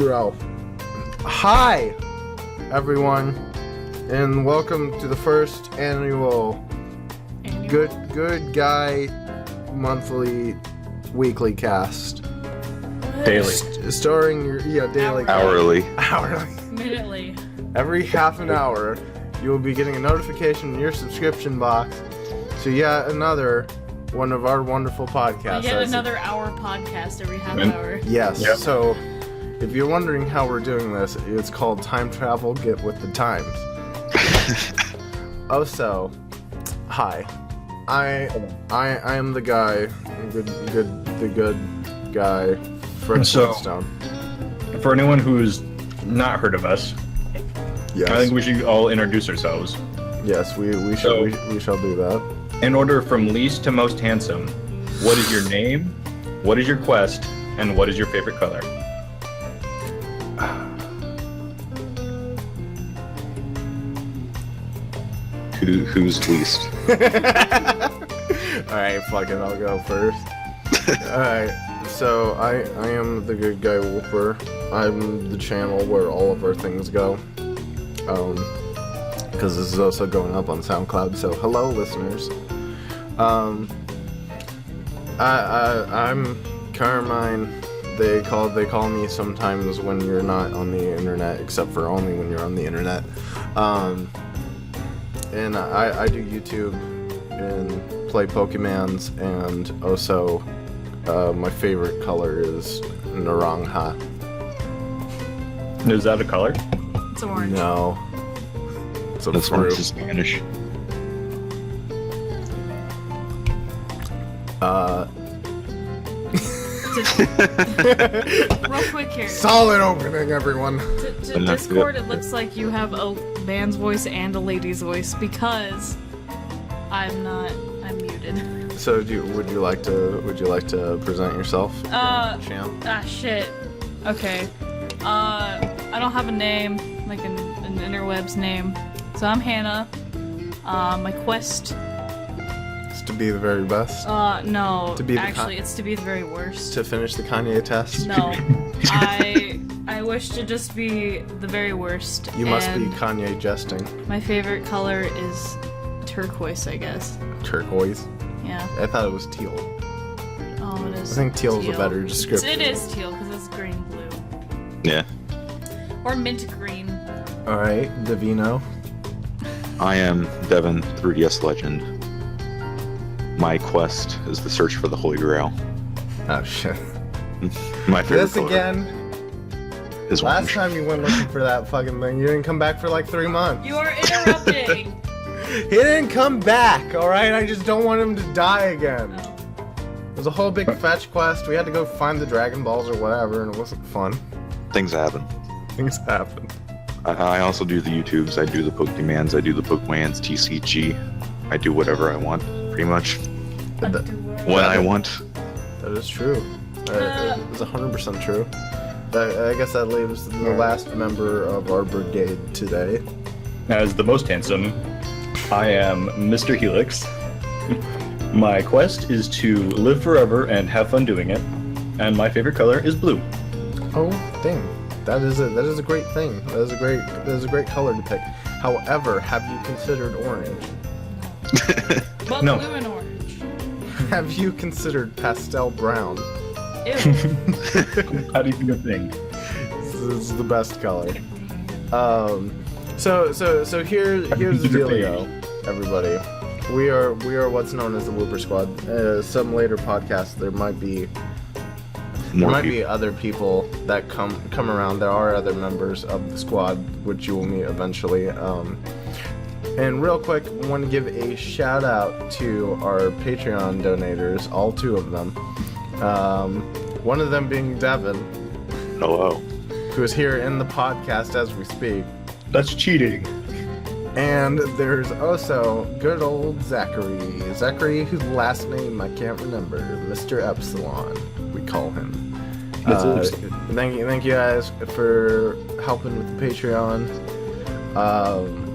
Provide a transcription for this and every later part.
Bro. Hi, everyone, and welcome to the first annual Good Guy monthly weekly cast. Daily. Starring your daily. Hourly. Minutely. Every half an hour, you will be getting a notification in your subscription box to yet another one of our wonderful podcasts. Yet another hour podcast every half hour. Yes. Yep. So, if you're wondering how we're doing this, it's called Time Travel Get With the Times. Also, hi. I am the guy, the good guy from Flintstone. For anyone who's not heard of us, Yes. I think we should all introduce ourselves. Yes, we shall do that. In order from least to most handsome, what is your name, what is your quest, and what is your favorite color? Who's least? Alright, fuck it, I'll go first. Alright, so I am the good guy Wooper. I'm the channel where all of our things go. Because this is also going up on SoundCloud, so hello listeners. I'm Carmine. They call me sometimes when you're not on the internet, except for only when you're on the internet. And I do YouTube and play Pokemons, and also my favorite color is Naranja. Is that a color? It's orange. No. It's a That's fruit. orange is Spanish. Real quick here. Solid opening, everyone. To Discord, it looks like you have a man's voice and a lady's voice because I'm muted. So, would you like to present yourself, champ? Shit. Okay. I don't have a name, like an interwebs name. So I'm Hannah. My quest. It's to be the very best. No. To be the actually, it's to be the very worst. To finish the Kanye test. No. I wish to just be the very worst. You must be and Kanye jesting. My favorite color is turquoise, I guess. Turquoise. Yeah. I thought it was teal. Oh, it is. I think teal is a better description. It is teal because it's green blue. Yeah. Or mint green. All right, Devino. I am Devin, 3DS legend. My quest is the search for the Holy Grail. Oh shit. My favorite This color again. is Last orange. time you went looking for that fucking thing, you didn't come back for like 3 months. You are interrupting. He didn't come back, alright? I just don't want him to die again. No. It was a whole big fetch quest. We had to go find the Dragon Balls or whatever, and it wasn't fun. Things happen. Things happen. I also do the YouTubes, I do the Pokemans, I do the Pokemans, TCG. I do whatever I want, pretty much. When I want. That is true. That is 100% true. I guess that leaves the last member of our brigade today. As the most handsome, I am Mr.Helix. My quest is to live forever and have fun doing it, and my favorite color is blue. Oh, dang. That is a great thing. That is a great color to pick. However, have you considered orange? But No. blue and orange. Have you considered pastel brown? Ew. How do you think of thing? This is the best color. So here's the dealio, everybody. We are what's known as the Wooper Squad. Some later podcasts there might be other people that come around. There are other members of the squad which you will meet eventually. And real quick, I want to give a shout out to our Patreon donators, all 2 of them. One of them being Devin, Hello. who is here in the podcast as we speak. That's cheating. And there's also good old Zachary. Zachary, whose last name I can't remember. Mr. Epsilon, we call him. Thank you guys for helping with the Patreon.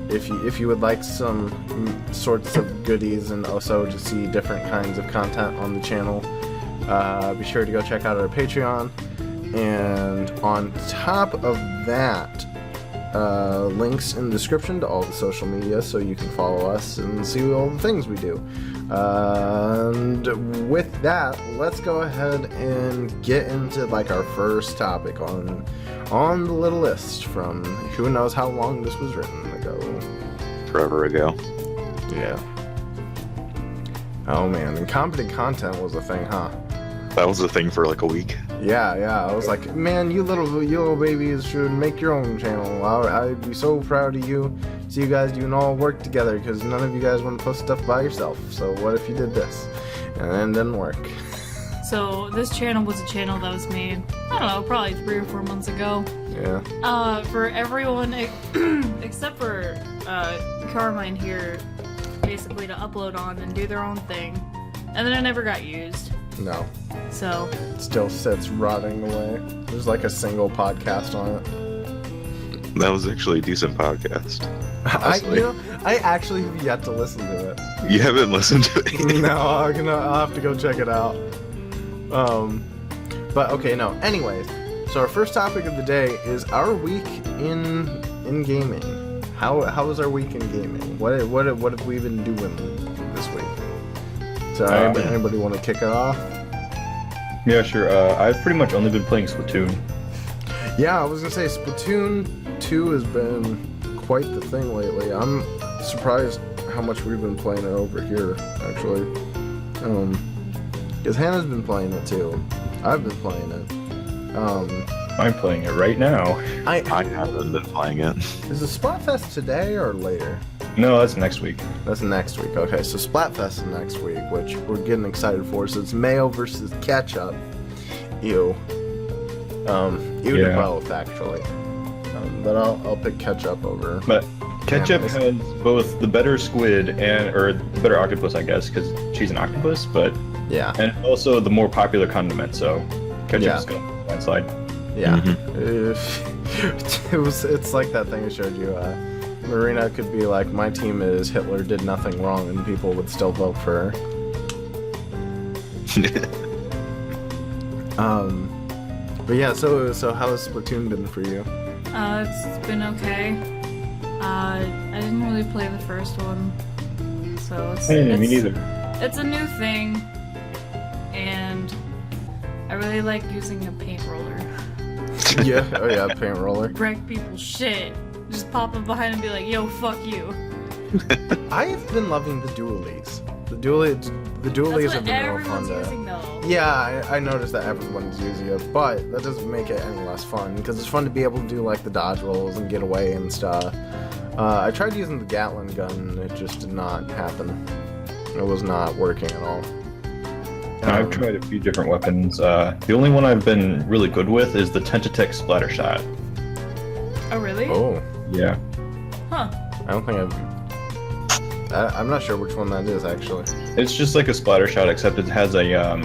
If you would like some sorts of goodies and also to see different kinds of content on the channel, be sure to go check out our Patreon. And on top of that, links in the description to all the social media so you can follow us and see all the things we do. And with that, let's go ahead and get into like our first topic on the little list from who knows how long this was written ago. Forever ago. Yeah. Oh man, and competent content was a thing, huh? That was a thing for like a week. Yeah. I was like, man, you little babies should make your own channel. I'd be so proud of you. See you guys doing all work together because none of you guys want to post stuff by yourself. So what if you did this? And then it didn't work. So this channel was a channel that was made, I don't know, probably 3 or 4 months ago. Yeah. For everyone except for Carmine here, basically to upload on and do their own thing. And then it never got used. No. So. It still sits rotting away. There's like a single podcast on it. That was actually a decent podcast. Honestly. I actually have yet to listen to it. You haven't listened to it? No, I'll have to go check it out. But okay, no. Anyways, so our first topic of the day is our week in gaming. How was our week in gaming? What have we been doing this week? So anybody want to kick it off? Yeah, sure. I've pretty much only been playing Splatoon. Yeah, I was gonna say Splatoon 2 has been quite the thing lately. I'm surprised how much we've been playing it over here, actually. Because Hannah's been playing it too. I've been playing it. I'm playing it right now. I haven't been playing it. Is the Splatfest today or later? No, that's next week. That's next week. Okay, so Splatfest is next week, which we're getting excited for. So it's mayo versus ketchup. Ew. Ew to both, actually. But I'll pick ketchup over. But ketchup has both the better squid or the better octopus, I guess, because she's an octopus. But yeah, and also the more popular condiment. So ketchup is going to landslide. Yeah. Mm-hmm. It's like that thing I showed you. Marina could be like, my team is Hitler did nothing wrong, and people would still vote for her. But yeah, so how has Splatoon been for you? It's been okay. I didn't really play the first one, so it's me neither. It's a new thing, and I really like using a paint roller. Yeah, oh yeah, paint roller. Wreck people's shit. Just pop up behind and be like, yo, fuck you. I've been loving the dualies. The dualies have been real fun to... using, though. Yeah, I noticed that everyone's using it, but that doesn't make it any less fun, because it's fun to be able to do, like, the dodge rolls and get away and stuff. I tried using the Gatling gun, and it just did not happen. It was not working at all. I've tried a few different weapons. The only one I've been really good with is the Tentatek Splatter Shot. Oh, really? Oh. Yeah. Huh. I don't think I'm not sure which one that is, actually. It's just like a splatter shot, except it has like a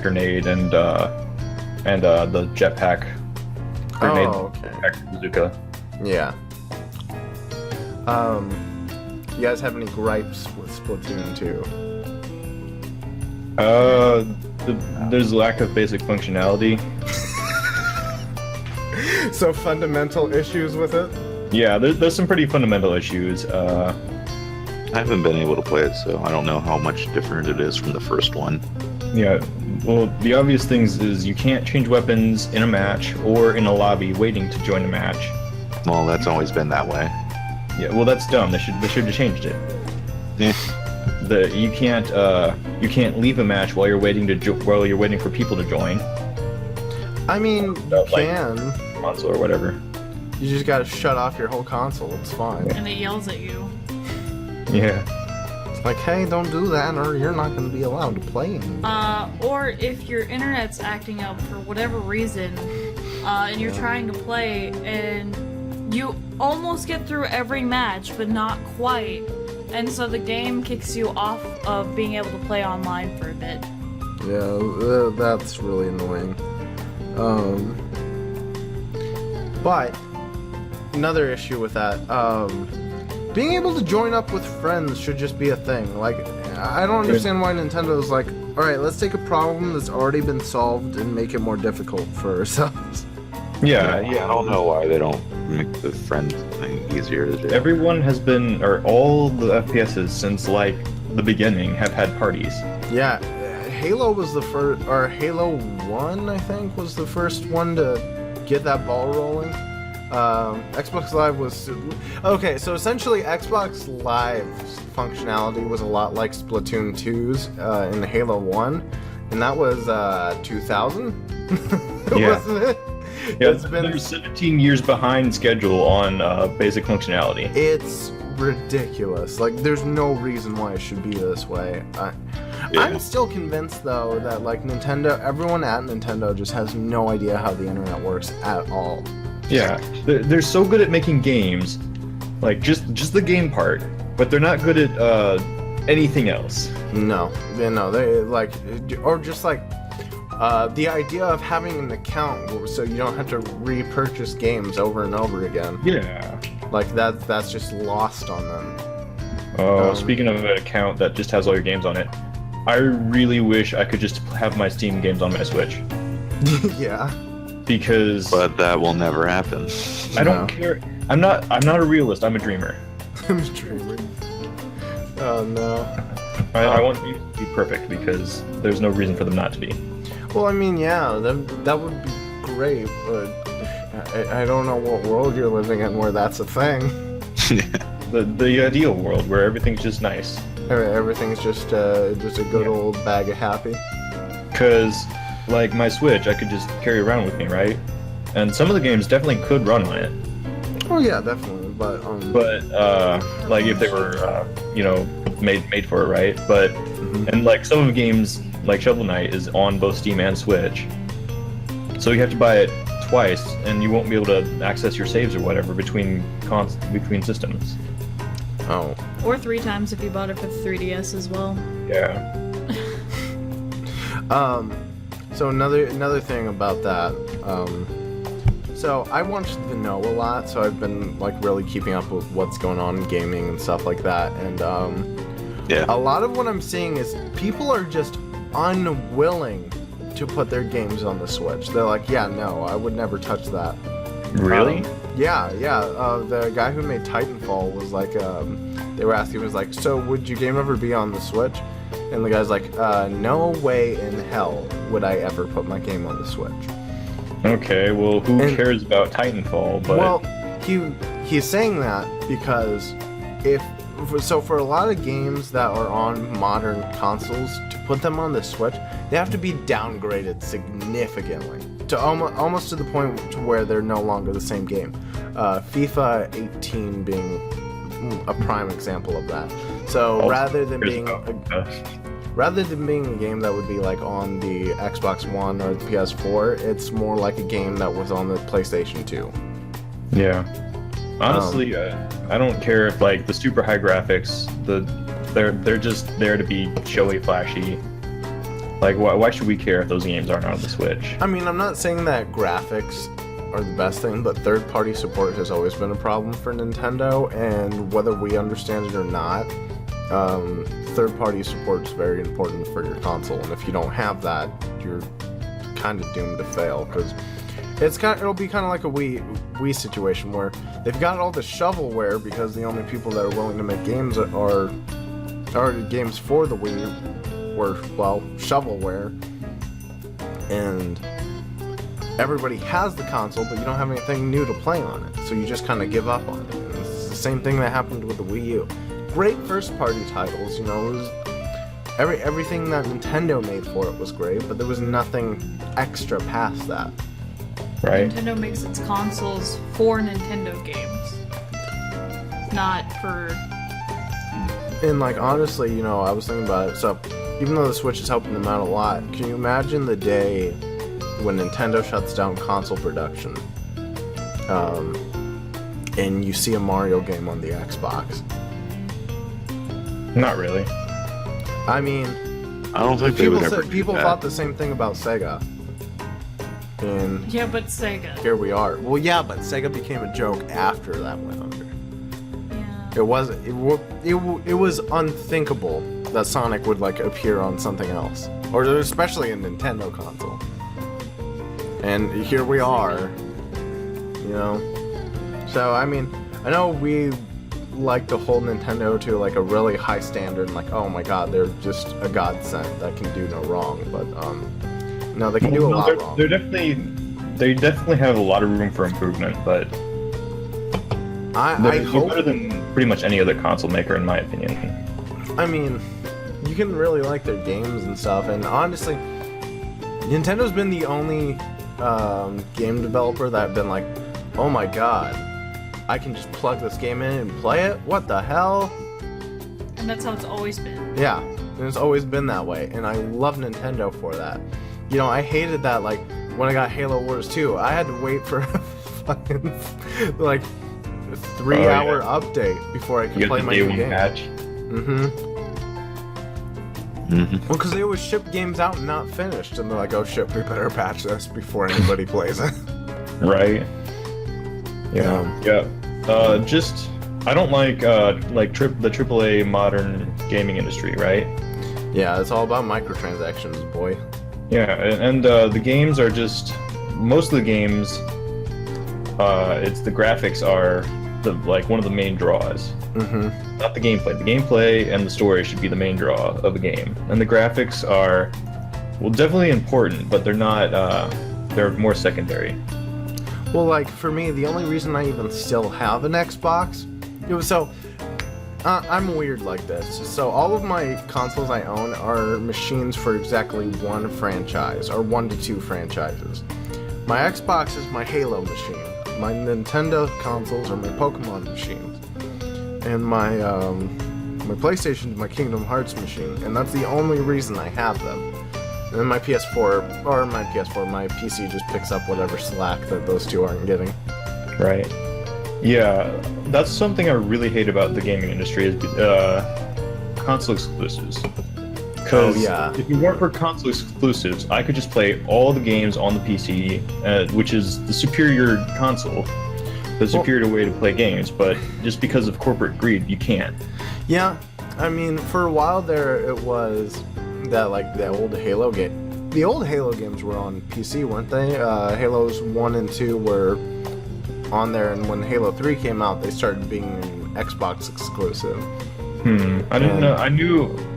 grenade and the jetpack grenade. Oh, okay. Jetpack bazooka. Yeah. You guys have any gripes with Splatoon 2? There's lack of basic functionality. So fundamental issues with it? Yeah, there's some pretty fundamental issues. I haven't been able to play it, so I don't know how much different it is from the first one. Yeah, well, the obvious things is you can't change weapons in a match or in a lobby waiting to join a match. Well, that's always been that way. Yeah, well, that's dumb. They should have changed it. Yeah. You can't leave a match while you're waiting for people to join. I mean, you can. Console or whatever. You just gotta shut off your whole console, it's fine. And it yells at you. Yeah. It's like, hey, don't do that or you're not gonna be allowed to play anymore. Or if your internet's acting up for whatever reason, and you're trying to play, and you almost get through every match, but not quite, and so the game kicks you off of being able to play online for a bit. Yeah, that's really annoying. But another issue with that, being able to join up with friends should just be a thing. Like, I don't understand why Nintendo's like, all right, let's take a problem that's already been solved and make it more difficult for ourselves. Yeah, I don't know why they don't make the friend thing easier to do. Everyone has been, or all the FPSs since like the beginning have had parties. Yeah, Halo was the first, or Halo 1, I think, was the first one to get that ball rolling. Xbox Live was... Okay, so essentially Xbox Live's functionality was a lot like Splatoon 2's in Halo 1, and that was 2000? Yeah. Wasn't it? Yeah, It's been... they're 17 years behind schedule on basic functionality. It's ridiculous. Like, there's no reason why it should be this way. I'm still convinced, though, that, like, Nintendo... Everyone at Nintendo just has no idea how the internet works at all. Yeah, they're so good at making games, like just the game part, but they're not good at anything else. No, they like, or just like the idea of having an account so you don't have to repurchase games over and over again. Yeah. Like that's just lost on them. Oh, speaking of an account that just has all your games on it, I really wish I could just have my Steam games on my Switch. Yeah. Because But that will never happen. I don't care. I'm not a realist. I'm a dreamer. I'm a dreamer. Oh no. I want games to be perfect because there's no reason for them not to be. Well, I mean, yeah, that would be great, but I don't know what world you're living in where that's a thing. The ideal world where everything's just nice. Everything's just a good old bag of happy. Because, like, my Switch, I could just carry around with me, right? And some of the games definitely could run on it. Oh yeah, definitely, but like if they were, made for it, right? But and like some of the games, like Shovel Knight, is on both Steam and Switch, so you have to buy it twice, and you won't be able to access your saves or whatever between systems. Oh. Or 3 times if you bought it for the 3DS as well. Yeah. So another thing about that, so I watched the No a lot, so I've been like really keeping up with what's going on in gaming and stuff like that, and Yeah. a lot of what I'm seeing is people are just unwilling to put their games on the Switch. They're like, yeah, no, I would never touch that. Really? Yeah. The guy who made Titanfall was like, they were asking, was like, so would your game ever be on the Switch? And the guy's like, no way in hell would I ever put my game on the Switch. Okay, well, who cares about Titanfall? But Well, he's saying that because for a lot of games that are on modern consoles, to put them on the Switch, they have to be downgraded significantly to almost to the point to where they're no longer the same game. FIFA 18 being a prime example of that. So rather than being a game that would be like on the Xbox One or the PS4, it's more like a game that was on the PlayStation 2. Yeah. Honestly, I don't care if like the super high graphics, they're just there to be showy, flashy. Like, why should we care if those games aren't on the Switch? I mean, I'm not saying that graphics are the best thing, but third-party support has always been a problem for Nintendo, and whether we understand it or not, third-party support is very important for your console, and if you don't have that, you're kind of doomed to fail, because it'll be kind of like a Wii situation where they've got all the shovelware because the only people that are willing to make games are games for the Wii were, well, shovelware, and everybody has the console, but you don't have anything new to play on it, so you just kind of give up on it. And it's the same thing that happened with the Wii U. Great first-party titles, it was everything that Nintendo made for it was great, but there was nothing extra past that. Right? Nintendo makes its consoles for Nintendo games, not for... And like, honestly, I was thinking about it, so even though the Switch is helping them out a lot, can you imagine the day when Nintendo shuts down console production, and you see a Mario game on the Xbox? Not really. I mean, I don't think they would ever do people that. thought the same thing about Sega. And Yeah, but Sega. here we are. Well, yeah, but Sega became a joke after that went under. Yeah. It was unthinkable that Sonic would like appear on something else, or especially a Nintendo console. And here we are, you know. So I mean, I know we like to hold Nintendo to like a really high standard, and like, oh my god, they're just a godsend that can do no wrong. But no, they can do a lot wrong. They definitely have a lot of room for improvement, but I hope better than pretty much any other console maker, in my opinion. I mean, you can really like their games and stuff, and honestly, Nintendo's been the only game developer that have been like, oh my god, I can just plug this game in and play it? What the hell? And that's how it's always been. Yeah, and it's always been that way, and I love Nintendo for that. You know, I hated that, like, when I got Halo Wars 2, I had to wait for a fucking, like, 3-hour update before I could play my new game. Patch. Well, because they always ship games out and not finished, and they're like, oh shit, we better patch this before anybody plays it. Right. Yeah. I don't like the AAA modern gaming industry, right? Yeah, it's all about microtransactions, boy. Yeah, and the games are just, most of the games, it's the graphics are one of the main draws. Not the gameplay. The gameplay and the story should be the main draw of a game, and the graphics are, well, definitely important, but they're not. They're more secondary. Well, like for me, the only reason I even still have an Xbox, it was so. I'm weird like this. So all of my consoles I own are machines for exactly one franchise, or 1 to 2 franchises. My Xbox is my Halo machine. My Nintendo consoles are my Pokemon machines. And my PlayStation is my Kingdom Hearts machine. And that's the only reason I have them. And then my my PC just picks up whatever slack that those two aren't getting. Right. Yeah, that's something I really hate about the gaming industry is console exclusives. Because if it weren't for console exclusives, I could just play all the games on the PC, which is the superior console, the superior way to play games. But just because of corporate greed, you can't. Yeah, I mean, for a while there, it was that old Halo game. The old Halo games were on PC, weren't they? Halos 1 and 2 were on there, and when Halo 3 came out, they started being Xbox exclusive. I didn't know.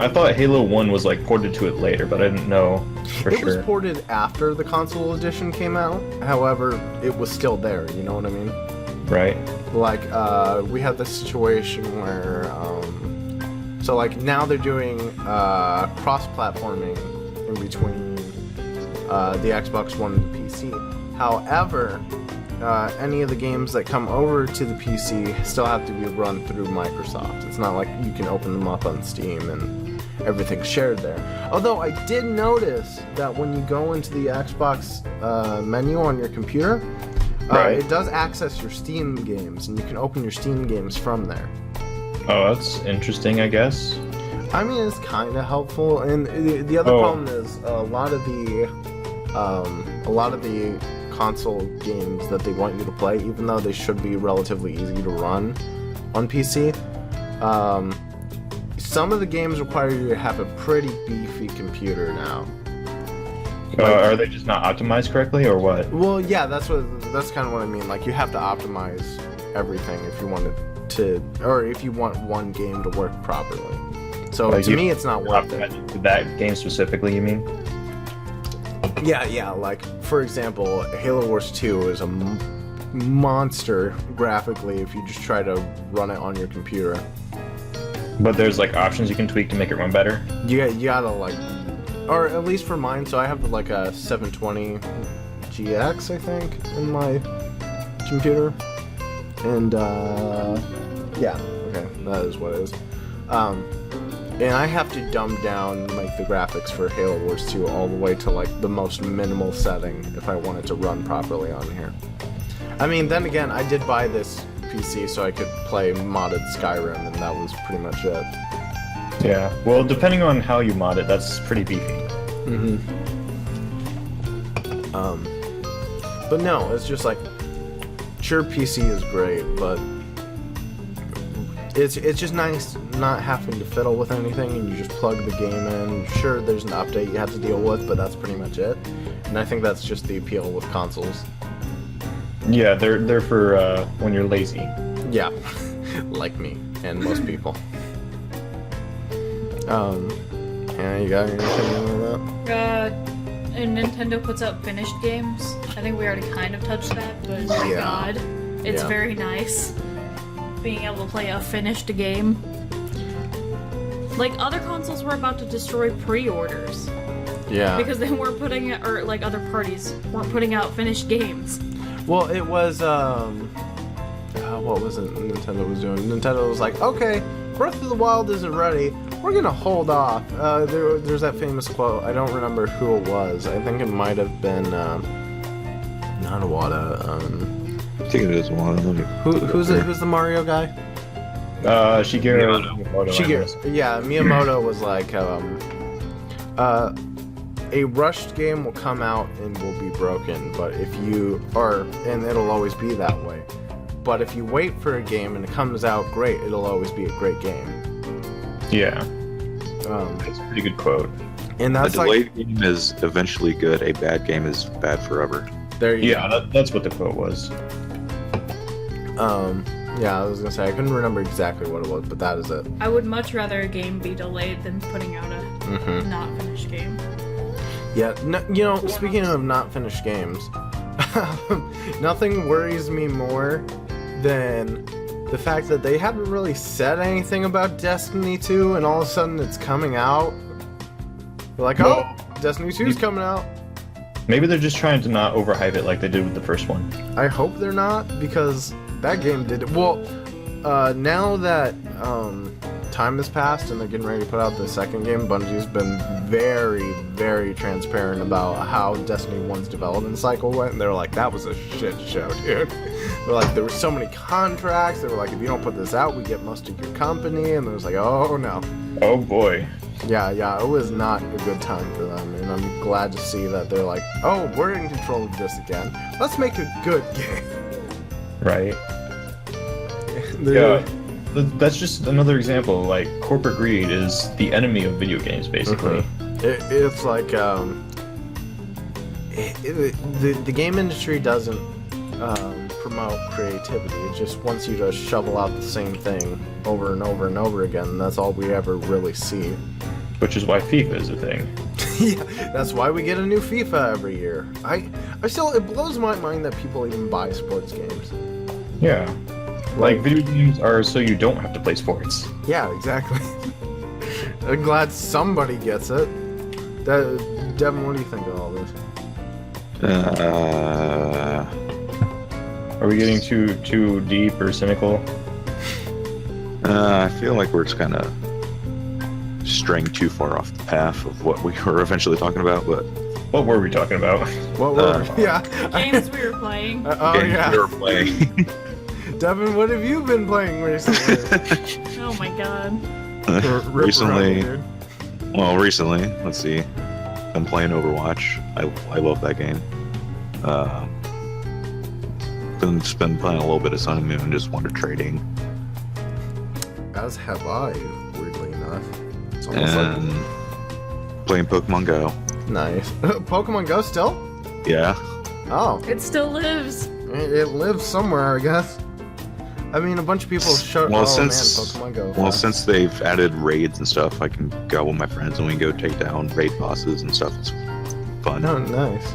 I thought Halo 1 was like ported to it later, but I didn't know for sure. It was ported after the console edition came out. However, it was still there, you know what I mean? Right. Like, we had this situation where, so like now they're doing cross-platforming in between the Xbox One and the PC. However, any of the games that come over to the PC still have to be run through Microsoft. It's not like you can open them up on Steam and everything's shared there. Although I did notice that when you go into the Xbox menu on your computer, it does access your Steam games, and you can open your Steam games from there. Oh, that's interesting, I guess. I mean, it's kind of helpful, and the other problem is a lot of the console games that they want you to play, even though they should be relatively easy to run on PC, some of the games require you to have a pretty beefy computer now. Are they just not optimized correctly, or what? Well, yeah, that's kind of what I mean. Like, you have to optimize everything if you want if you want one game to work properly. So to me, it's not worth it. That game specifically, you mean? Yeah, like, for example, Halo Wars 2 is a monster graphically if you just try to run it on your computer. But there's, like, options you can tweak to make it run better? You gotta, like, or at least for mine, so I have, like, a 720 GX, I think, in my computer. And, yeah, okay, that is what it is. And I have to dumb down like the graphics for Halo Wars 2 all the way to like the most minimal setting if I want it to run properly on here. I mean, then again, I did buy this PC so I could play modded Skyrim, and that was pretty much it. Yeah, well, depending on how you mod it, that's pretty beefy. But no, it's just like, sure, PC is great, but it's just nice not having to fiddle with anything, and you just plug the game in. Sure, there's an update you have to deal with, but that's pretty much it. And I think that's just the appeal with consoles. Yeah, they're for when you're lazy. Yeah, like me and most people. Yeah, you got anything on that? And Nintendo puts out finished games. I think we already kind of touched that, but my Yeah. god, it's Yeah. very nice being able to play a finished game. Like, other consoles were about to destroy pre-orders Yeah. because they weren't putting it, or like other parties weren't putting out finished games. Well, it was, what was it Nintendo was doing? Nintendo was like, okay, Breath of the Wild isn't ready. We're gonna hold off. There's that famous quote. I don't remember who it was. I think it might have been, not Iwata. I think it is one. Who's the Mario guy? Shigeru Miyamoto. Shigeru. Yeah, Miyamoto was like, a rushed game will come out and will be broken, but if you are, and it'll always be that way. But if you wait for a game and it comes out great, it'll always be a great game. Yeah, that's a pretty good quote. And A that's delayed game is eventually good. A bad game is bad forever. there you Yeah, that's what the quote was. go. Yeah, I was gonna say I couldn't remember exactly what it was, but that is it. I would much rather a game be delayed than putting out a Mm-hmm. not finished game. Yeah, no, you know, speaking of not finished games, nothing worries me more than the fact that they haven't really said anything about Destiny 2, and all of a sudden it's coming out. They're like, oh, Destiny 2 is coming out. Maybe they're just trying to not overhype it like they did with the first one. I hope they're not, because that game did. Well, now that time has passed and they're getting ready to put out the second game, Bungie's been very, very transparent about how Destiny 1's development cycle went, and they're like, that was a shit show, dude. They're like, there were so many contracts. They were like, if you don't put this out, we get most of your company, and it was like, oh no. Oh boy. Yeah, it was not a good time for them, and I'm glad to see that they're like, oh, we're in control of this again. Let's make a good game. Right. They're- Yeah. That's just another example. Like, corporate greed is the enemy of video games, basically. It's like the game industry doesn't promote creativity. It just wants you to shovel out the same thing over and over and over again. And that's all we ever really see. Which is why FIFA is a thing. Yeah, that's why we get a new FIFA every year. I still, it blows my mind that people even buy sports games. Yeah. Like, video games are so you don't have to play sports. Yeah, exactly. I'm glad somebody gets it. Devin, what do you think of all this? Are we getting too deep or cynical? I feel like we're just kind of straying too far off the path of what we were eventually talking about, but What were we talking about? What were yeah. Games we were playing. Oh games yeah. we were playing. Devin, what have you been playing recently? Oh my god. recently, let's see. I'm playing Overwatch. I love that game. Been playing a little bit of Sun and Moon, just Wonder Trading, As have I, weirdly enough. It's almost and playing Pokemon Go. like nice. Pokemon Go still? Yeah. Oh, It still lives. it lives somewhere, I guess. I mean, a bunch of people showed. Well, oh since- man, Pokemon Go. Well, fast. since they've added raids and stuff, I can go with my friends and we can go take down raid bosses and stuff. It's fun. Oh, nice.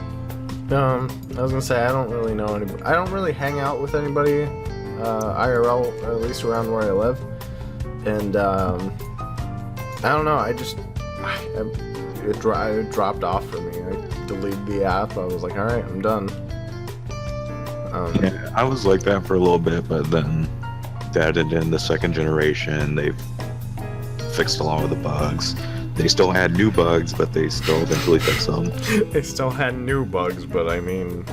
I was gonna say I don't really know anybody. I don't really hang out with anybody IRL, at least around where I live. And I don't know. It dropped off for me. I deleted the app. I was like, all right, I'm done. Yeah, I was like that for a little bit, but then they added in the second generation. They've fixed a lot of the bugs. They still had new bugs, but they still eventually fixed them. They still had new bugs, but I mean,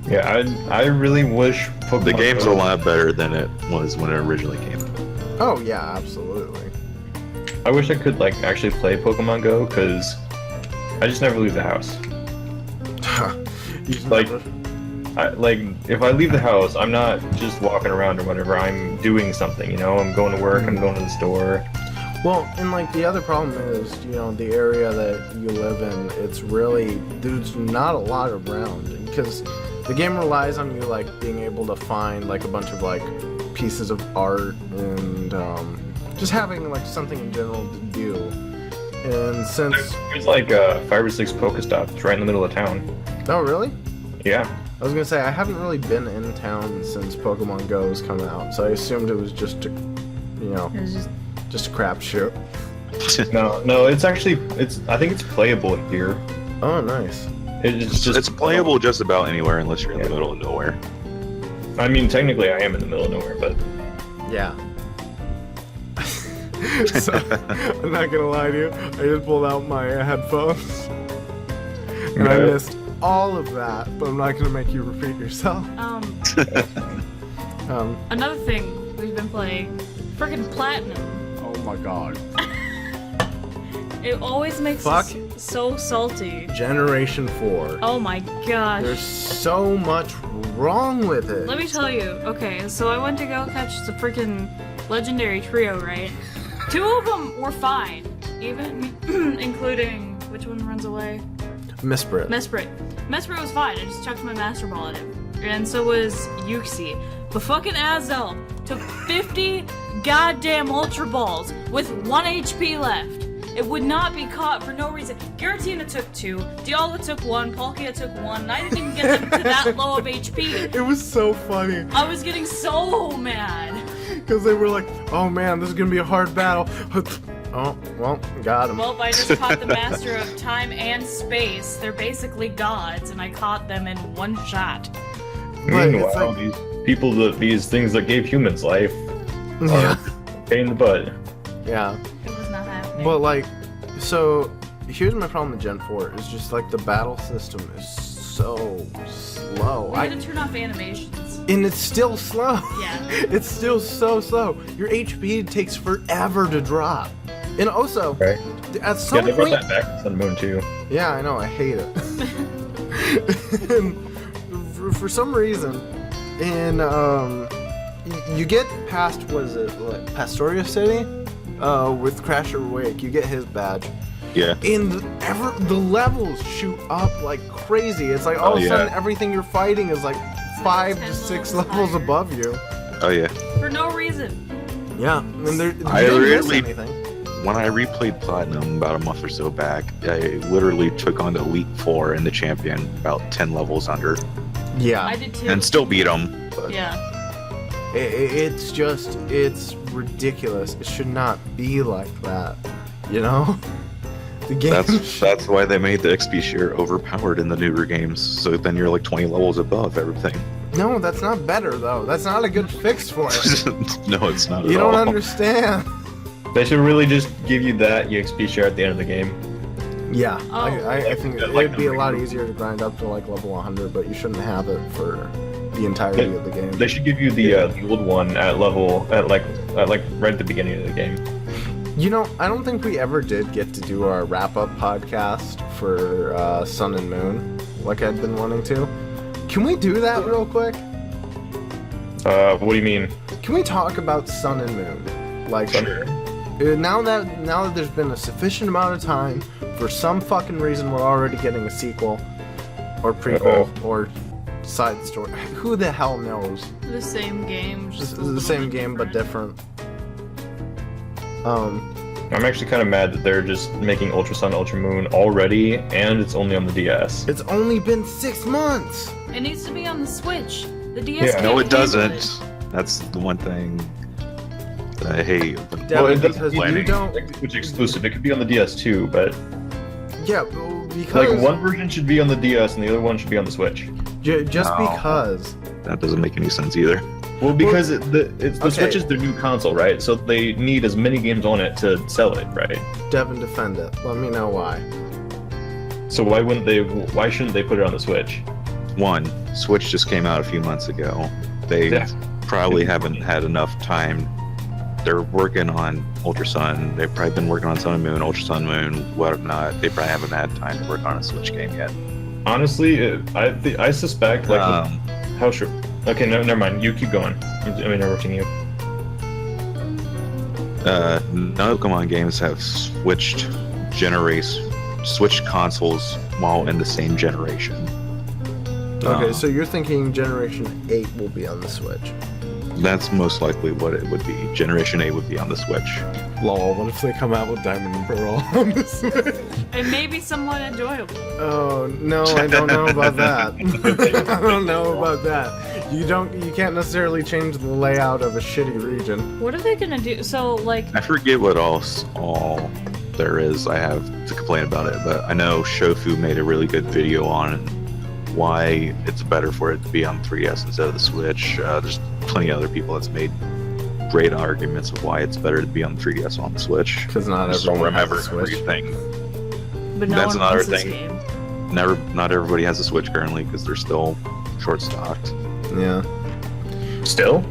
Yeah, I really wish Pokemon The game's Go- a lot better than it was when it originally came out. oh yeah, absolutely. I wish I could like actually play Pokemon Go because I just never leave the house. You Like- never- like if I leave the house, I'm not just walking around or whatever. I'm doing something, you know. I'm going to work. I'm going to the store. Well, and like the other problem is, you know, the area that you live in, it's really, there's not a lot around because the game relies on you like being able to find like a bunch of like pieces of art and just having like something in general to do. And since there's like 5 or 6 Pokestops right in the middle of town. oh really? Yeah. I was gonna say I haven't really been in town since Pokemon Go has come out, so I assumed it was just a, you know, It was just a crapshoot. No, it's actually I think it's playable here. Oh, nice. It's just It's playable just about anywhere unless you're in the middle of nowhere. I mean, technically, I am in the middle of nowhere, but Yeah. So, I'm not gonna lie to you. I just pulled out my headphones, and I Yeah. missed all of that. But I'm not gonna make you repeat yourself. Another thing we've been playing, freaking Platinum. Oh my god. It always makes us so salty. Generation 4. Oh my gosh. There's so much wrong with it. Let me tell you. Okay, so I went to go catch the freaking legendary trio, right? 2 of them were fine, even including which one runs away? Misprit. Mesprit. Mesprit was fine. I just chucked my Master Ball at him, and so was Yuxi. But fucking Azel took 50 goddamn Ultra Balls with 1 HP left. It would not be caught for no reason. Giratina took 2, Dialga took 1, Palkia took 1, and I didn't even get them to that low of HP. It was so funny. I was getting so mad. Because they were like, oh man, this is gonna be a hard battle. Oh, well, got him. Well, I just caught the master of time and space. They're basically gods, and I caught them in 1 shot. But it's Meanwhile, like- these people, these things that gave humans life, Yeah. pain in the butt. Yeah. It was not happening. But like, so here's my problem with Gen 4 is just like the battle system is so slow. we had to turn off animations. And it's still slow. Yeah. It's still so slow. Your HP takes forever to drop. And also, Right. at some Yeah, they brought point, that back in Sun Moon too. yeah, I know, I hate it. And for some reason, in you get past, what is it, like Pastoria City, with Crasher Wake, you get his badge. Yeah. And the levels shoot up like crazy. It's like all of a sudden everything you're fighting is like 5 to 6 levels higher. above you. Oh yeah. For no reason. Yeah, and you I didn't miss really- anything. When I replayed Platinum about a month or so back, I literally took on the Elite 4 and the champion about 10 levels under, Yeah, I did too. and still beat him. But Yeah. it's just, it's ridiculous. It should not be like that, you know? The game. that's why they made the XP share overpowered in the newer games. So then you're like 20 levels above everything. No, that's not better though. That's not a good fix for it. No, it's not at You all. don't understand. They should really just give you that EXP share at the end of the game. Yeah, Oh. I think Yeah, it'd like be a the- lot easier to grind up to like level 100, but you shouldn't have it for the entirety of the game. They should give you the old one at like right at the beginning of the game. You know, I don't think we ever did get to do our wrap-up podcast for Sun and Moon, like I'd been wanting to. Can we do that real quick? What do you mean? Can we talk about Sun and Moon? Like, now that there's been a sufficient amount of time, for some fucking reason we're already getting a sequel, or prequel, or side story. Who the hell knows? The same game. This Just is a the little same bit game but different. I'm actually kind of mad that they're just making Ultra Sun, Ultra Moon already, and it's only on the DS. It's only been 6 months. It needs to be on the Switch. The DS. Yeah. can't No, it handle doesn't. it. That's the one thing that I hate. Devin, it because doesn't you need to be don't. Switch exclusive. It could be on the DS too, but Yeah, because like one version should be on the DS and the other one should be on the Switch. just No. because. That doesn't make any sense either. Well, because the okay. Switch is their new console, right? So they need as many games on it to sell it, right? Devin, defend it. Let me know why. So why wouldn't they? Why shouldn't they put it on the Switch? One, Switch just came out a few months ago. They Yeah. probably haven't had enough time. They're working on Ultra Sun. They've probably been working on Sun and Moon, Ultra Sun Moon, whatnot. They probably haven't had time to work on a Switch game yet. Honestly, I suspect like how sure. Okay, no, never mind. You keep going. I'm interrupting you. No Pokemon games have switched consoles while in the same generation. Okay, so you're thinking Generation 8 will be on the Switch. That's most likely what it would be. Generation 8 would be on the Switch. Lol, what if they come out with Diamond and Pearl on the Switch? It may be somewhat enjoyable. Oh, no, I don't know about that. I don't know about that. You can't necessarily change the layout of a shitty region. What are they gonna do? So, like... I forget what else all there is I have to complain about it, but I know Shofu made a really good video on why it's better for it to be on 3DS instead of the Switch. There's plenty of other people that's made great arguments of why it's better to be on 3DS on the Switch. Because not everyone has a Switch. Everything. But no That's one another wants this thing. game. Not everybody has a Switch currently because they're still short stocked. Yeah. Still?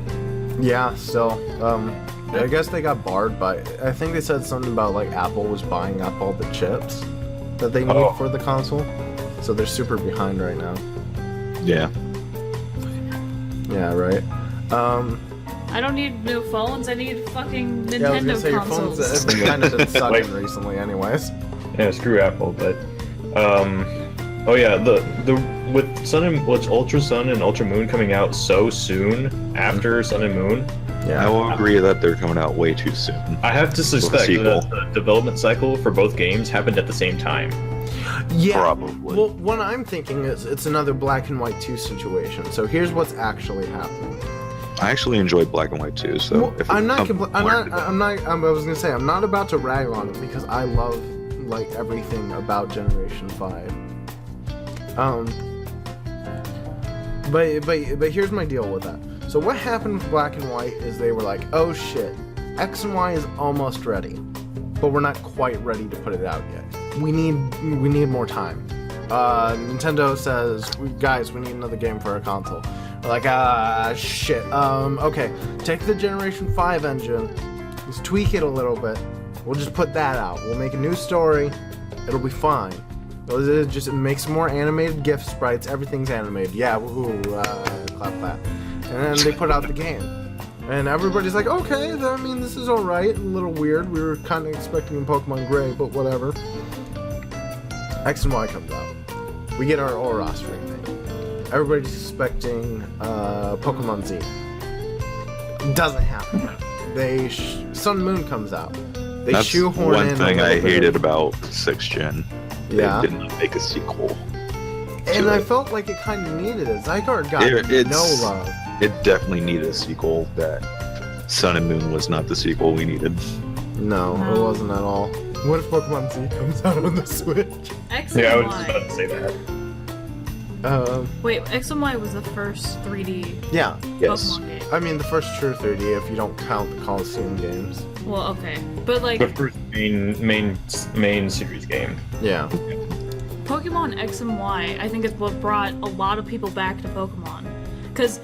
Yeah, still. I guess they got barred by... I think they said something about, like, Apple was buying up all the chips that they need for the console. So they're super behind right now. Yeah. Yeah, right. I don't need new phones, I need fucking Nintendo Yeah, I was gonna say, your consoles. phones have kind of been sucking Like- recently anyways. Yeah, screw Apple, but oh yeah, with Ultra Sun and Ultra Moon coming out so soon after Sun and Moon, Yeah. I will agree that they're coming out way too soon. I have to suspect sequel. that the development cycle for both games happened at the same time. Yeah. Probably. Well, what I'm thinking is it's another Black and White 2 situation. So here's what's actually happening. I actually enjoyed Black and White too, so Well, if I'm not. I was gonna say I'm not about to rag on it because I love like everything about Generation 5. But here's my deal with that. So what happened with Black and White is they were like, oh shit, X and Y is almost ready, but we're not quite ready to put it out yet. We need more time. Nintendo says, guys, we need another game for our console. We're like, shit. Okay, take the Generation 5 engine, let's tweak it a little bit. We'll just put that out. We'll make a new story. It'll be fine. Just make some more animated GIF sprites. Everything's animated. Yeah, woohoo, clap. And then they put out the game. And everybody's like, okay, I mean, this is alright. A little weird. We were kind of expecting Pokemon Gray, but whatever. X and Y comes out. We get our Oros remake. Everybody's expecting Pokemon Z. Doesn't happen. Sun and Moon comes out. They That's shoehorn one in thing a I little bit hated of- about 6th Gen. Yeah. They didn't make a sequel. And to I it. felt like it kind of needed it. Zygarde got It's- no love. It definitely needed a sequel. That Sun and Moon was not the sequel we needed. No, it No. wasn't at all. What if Pokemon Z comes out on the Switch? X Yeah, I and was just Y. about to say that. Wait, X and Y was the first 3D Yeah. Yes. Pokemon game. I mean, the first true 3D if you don't count the Coliseum games. Well, okay. But like, The first main series game. Yeah. Pokemon X and Y, I think is what brought a lot of people back to Pokemon. Because,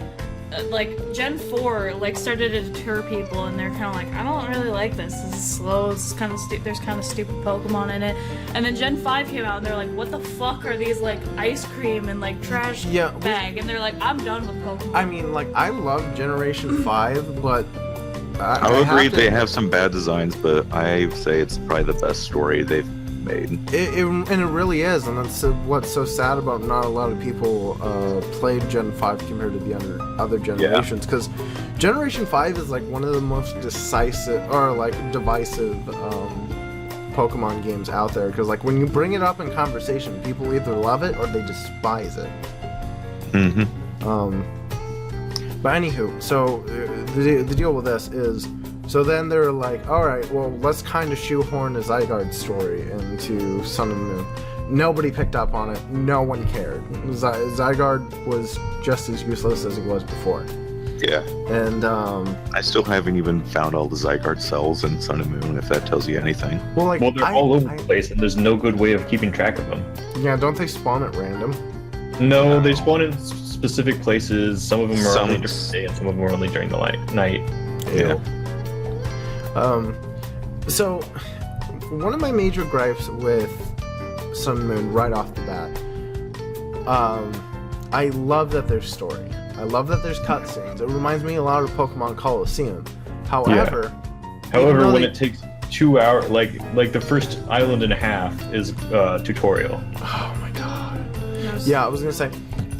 like, Gen 4, like, started to deter people, and they're kind of like, I don't really like this. This is slow, this is kind of there's kind of stupid Pokemon in it. And then Gen 5 came out, and they're like, what the fuck are these, like, ice cream and, like, trash Yeah, bag? And they're like, I'm done with Pokemon. I mean, like, I love Generation 5, but... I will agree they have some bad designs, but I say it's probably the best story they've made. And it really is, and that's what's so sad about not a lot of people played Gen 5 compared to the other generations, because Generation 5 is like one of the most divisive Pokemon games out there, because like when you bring it up in conversation, people either love it or they despise it. Mm-hmm. But anywho, so the deal with this is, so then they're like, alright, well, let's kind of shoehorn a Zygarde story into Sun and Moon. Nobody picked up on it. No one cared. Zygarde was just as useless as he was before. Yeah. And, I still haven't even found all the Zygarde cells in Sun and Moon, if that tells you anything. well, like, Well, they're all over the place, and there's no good way of keeping track of them. yeah, don't they spawn at random? No, they spawn in specific places. Some of them are only Some- during the day, and some of them are only during the night. Yeah. So, one of my major gripes with Sun and Moon right off the bat I love that there's story. I love that there's cutscenes. It reminds me a lot of Pokemon Coliseum. However, when it takes 2 hours, like the first island and a half is tutorial. Oh my god. Yeah, I was gonna say,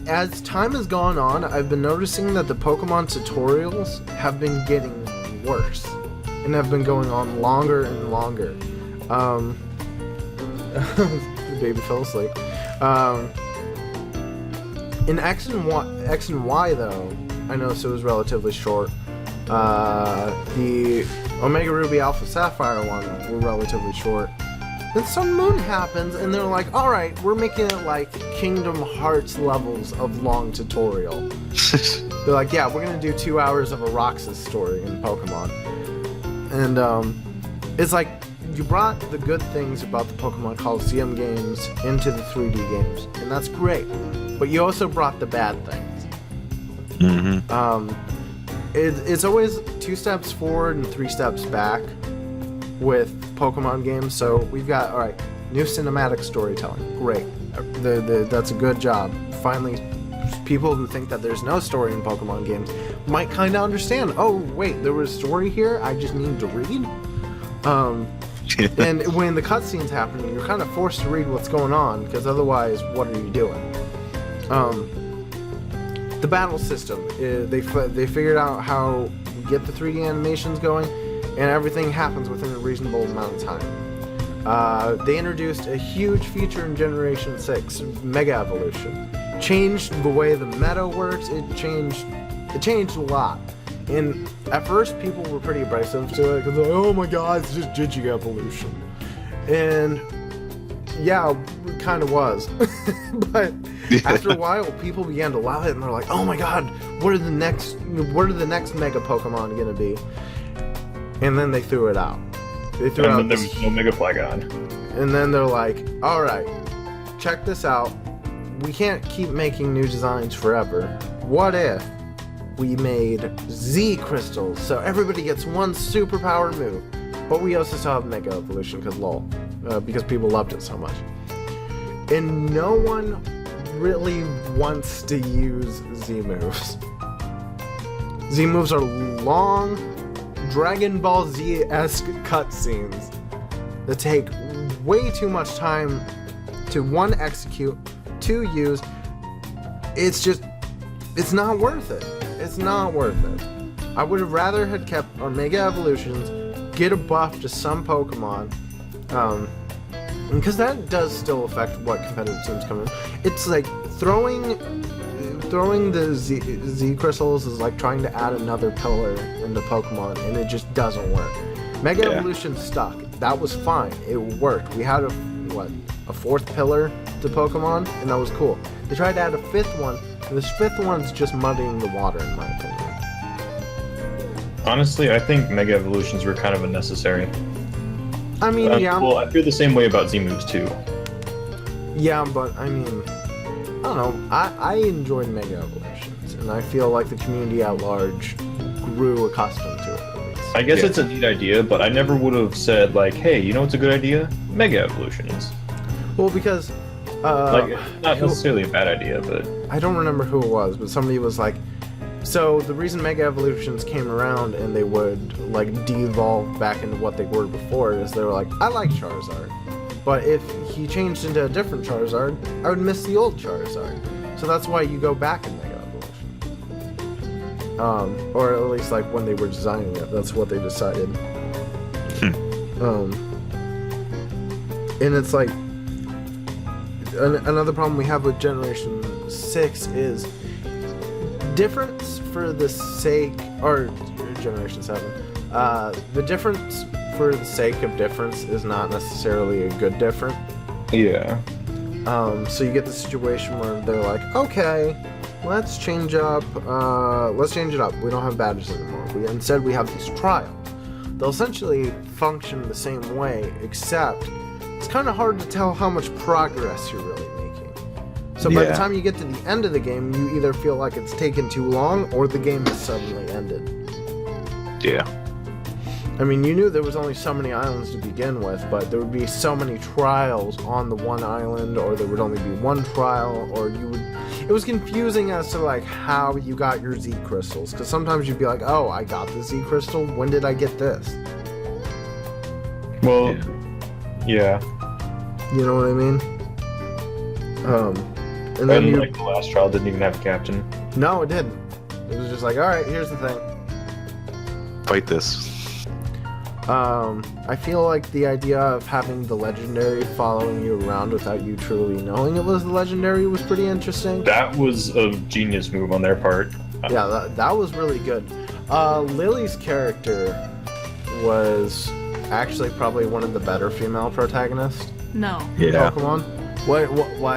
as time has gone on, I've been noticing that the Pokemon tutorials have been getting worse and have been going on longer and longer. The baby fell asleep. In X and Y though, I noticed it was relatively short. The Omega Ruby Alpha Sapphire one were relatively short. Then Sun Moon happens, and they're like, alright, we're making it like Kingdom Hearts levels of long tutorial. They're like, yeah, we're gonna do 2 hours of a Roxas story in Pokemon. And it's like, you brought the good things about the Pokemon Coliseum games into the 3D games, and that's great. But you also brought the bad things. Mm-hmm. It's always 2 steps forward and 3 steps back with Pokemon games. So we've got, alright, new cinematic storytelling. Great. That's a good job. Finally, people who think that there's no story in Pokemon games might kind of understand. Oh, wait, there was a story here? I just need to read? And when the cutscene's happening, you're kind of forced to read what's going on, because otherwise, what are you doing? The battle system, they figured out how to get the 3D animations going, and everything happens within a reasonable amount of time. They introduced a huge feature in Generation 6, Mega Evolution. Changed the way the meta works, it changed a lot. And at first, people were pretty abrasive to it, because like, oh my god, it's just Digi Evolution. And yeah, it kind of was. But after a while, people began to love it, and they're like, oh my god, what are the next Mega Pokemon gonna be? And then they threw it out. They threw out. And then there was no Mega Flygon. And then they're like, alright, check this out. We can't keep making new designs forever. What if we made Z crystals, so everybody gets one superpower move, but we also still have Mega Evolution, because lol, because people loved it so much. And no one really wants to use Z moves. Z moves are long, Dragon Ball Z-esque cutscenes that take way too much time to 1, execute, 2, use. It's not worth it. It's not worth it. I would have rather had kept our Mega Evolutions, get a buff to some Pokemon, because that does still affect what competitive teams come in. It's like throwing the Z crystals is like trying to add another pillar into Pokemon, and it just doesn't work. Mega Evolution stuck. That was fine. It worked. We had a 4th pillar to Pokemon, and that was cool. They tried to add a 5th one, and this 5th one's just muddying the water, in my opinion. Honestly, I think Mega Evolutions were kind of unnecessary. I mean, yeah. Well, I feel the same way about Z moves too. Yeah, but I mean, I don't know. I enjoyed Mega Evolutions, and I feel like the community at large grew accustomed to it, at least. I guess it's a neat idea, but I never would have said, like, hey, you know what's a good idea? Mega Evolutions. Well, because... not necessarily a bad idea, but... I don't remember who it was, but somebody was like, so the reason Mega Evolutions came around and they would, like, de-evolve back into what they were before is they were like, I like Charizard, but if he changed into a different Charizard, I would miss the old Charizard. So that's why you go back in Mega Evolution. Or at least, like, when they were designing it, that's what they decided. And it's like, another problem we have with Generation 6 is difference for the sake, or Generation 7, the difference for the sake of difference is not necessarily a good difference. Yeah. So you get the situation where they're like, okay, let's change it up. We don't have badges anymore. Instead, we have these trials. They'll essentially function the same way, except it's kind of hard to tell how much progress you're really making. So by the time you get to the end of the game, you either feel like it's taken too long, or the game has suddenly ended. Yeah. I mean, you knew there was only so many islands to begin with, but there would be so many trials on the one island, or there would only be one trial, or you would... It was confusing as to, like, how you got your Z crystals, because sometimes you'd be like, oh, I got the Z crystal, when did I get this? Well, yeah. You know what I mean? And then And like the last trial didn't even have a captain. No, it didn't. It was just like, alright, here's the thing. Fight this. I feel like the idea of having the legendary following you around without you truly knowing it was the legendary was pretty interesting. That was a genius move on their part. Yeah, that was really good. Lily's character was actually probably one of the better female protagonists No. in Yeah. Pokemon. Why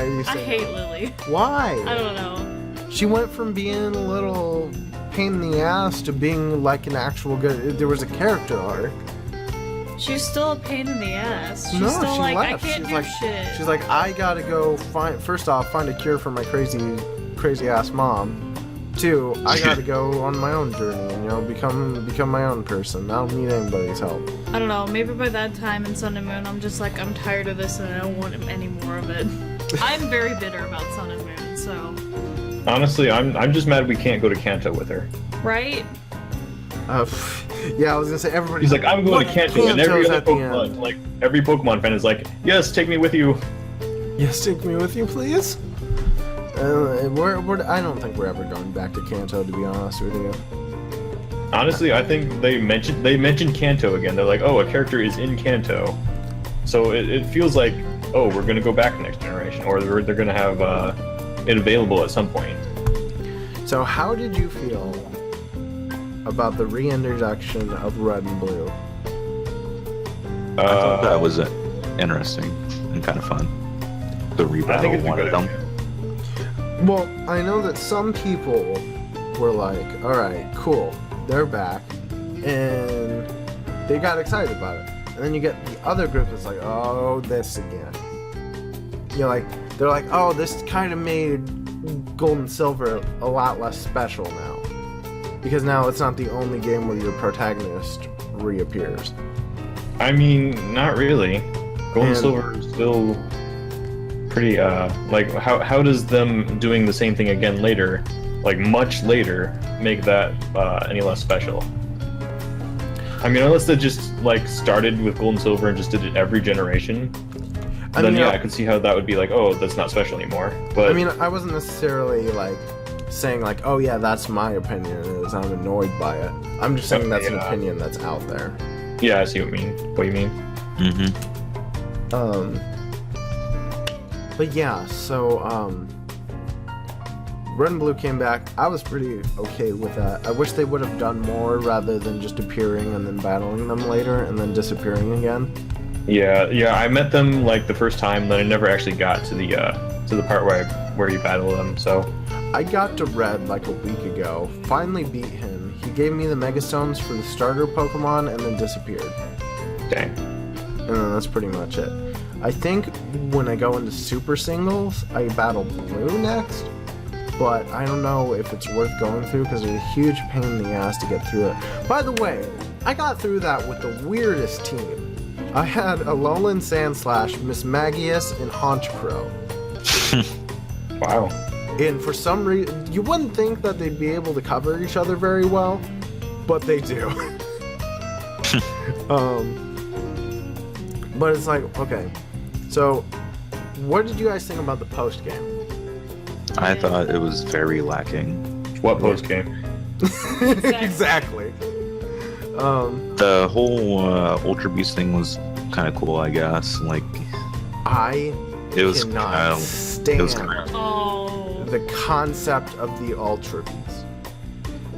are you I saying hate Lily. Why? I don't know. She went from being a little pain in the ass to being like an actual good... There was a character arc. She's still a pain in the ass. She's No, still she like, left. I can't She's do like- shit. She's like, I gotta go find... First off, find a cure for my crazy ass mom. Two, I gotta go on my own journey and, you know, become my own person. I don't need anybody's help. I don't know, maybe by that time in Sun and Moon, I'm just like, I'm tired of this and I don't want any more of it. I'm very bitter about Sun and Moon, so... Honestly, I'm just mad we can't go to Kanto with her. Right? Yeah, I was gonna say everybody. He's like, I'm going to Kanto, and every Kanto's other at the Pokemon, end. like every Pokemon fan is like, yes, take me with you. Yes, take me with you, please. I don't think we're ever going back to Kanto, to be honest with you. Honestly, I think they mentioned Kanto again. They're like, oh, a character is in Kanto, so it feels like, oh, we're gonna go back next generation, or they're gonna have it available at some point. So, how did you feel about the reintroduction of Red and Blue? I thought that was interesting and kind of fun. The I think rebattle it's a one good of them. idea. Well, I know that some people were like, alright, cool, they're back, and they got excited about it. And then you get the other group that's like, oh, this again. They're like, oh, this kind of made Gold and Silver a lot less special now. Because now it's not the only game where your protagonist reappears. I mean, not really. Gold and Silver is still pretty, like, how does them doing the same thing again later, like much later, make that any less special? I mean, unless they just, like, started with Gold and Silver and just did it every generation, I could see how that would be like, oh, that's not special anymore. But I mean, I wasn't necessarily, like, saying, like, oh yeah, that's my opinion, is I'm annoyed by it. I'm just saying that's an opinion that's out there. yeah, I see what you mean. Mm-hmm. But yeah, so, Red and Blue came back. I was pretty okay with that. I wish they would have done more rather than just appearing and then battling them later and then disappearing again. Yeah, I met them like the first time, then I never actually got to the part where you battle them. So I got to Red like a week ago, finally beat him. He gave me the Megastones for the starter Pokemon and then disappeared. dang. And then that's pretty much it. I think when I go into Super Singles, I battle Blue next, but I don't know if it's worth going through because there's a huge pain in the ass to get through it. By the way, I got through that with the weirdest team. I had Alolan Sandslash, Miss Magius, and Honchkrow. Wow. And for some reason, you wouldn't think that they'd be able to cover each other very well, but they do. But it's like, okay, so what did you guys think about the post game? I thought it was very lacking. What post game? Exactly. The whole Ultra Beast thing was kind of cool, I guess. Like, I it was cannot kind of, stand it was kind of, Oh. the concept of the Ultra Beast.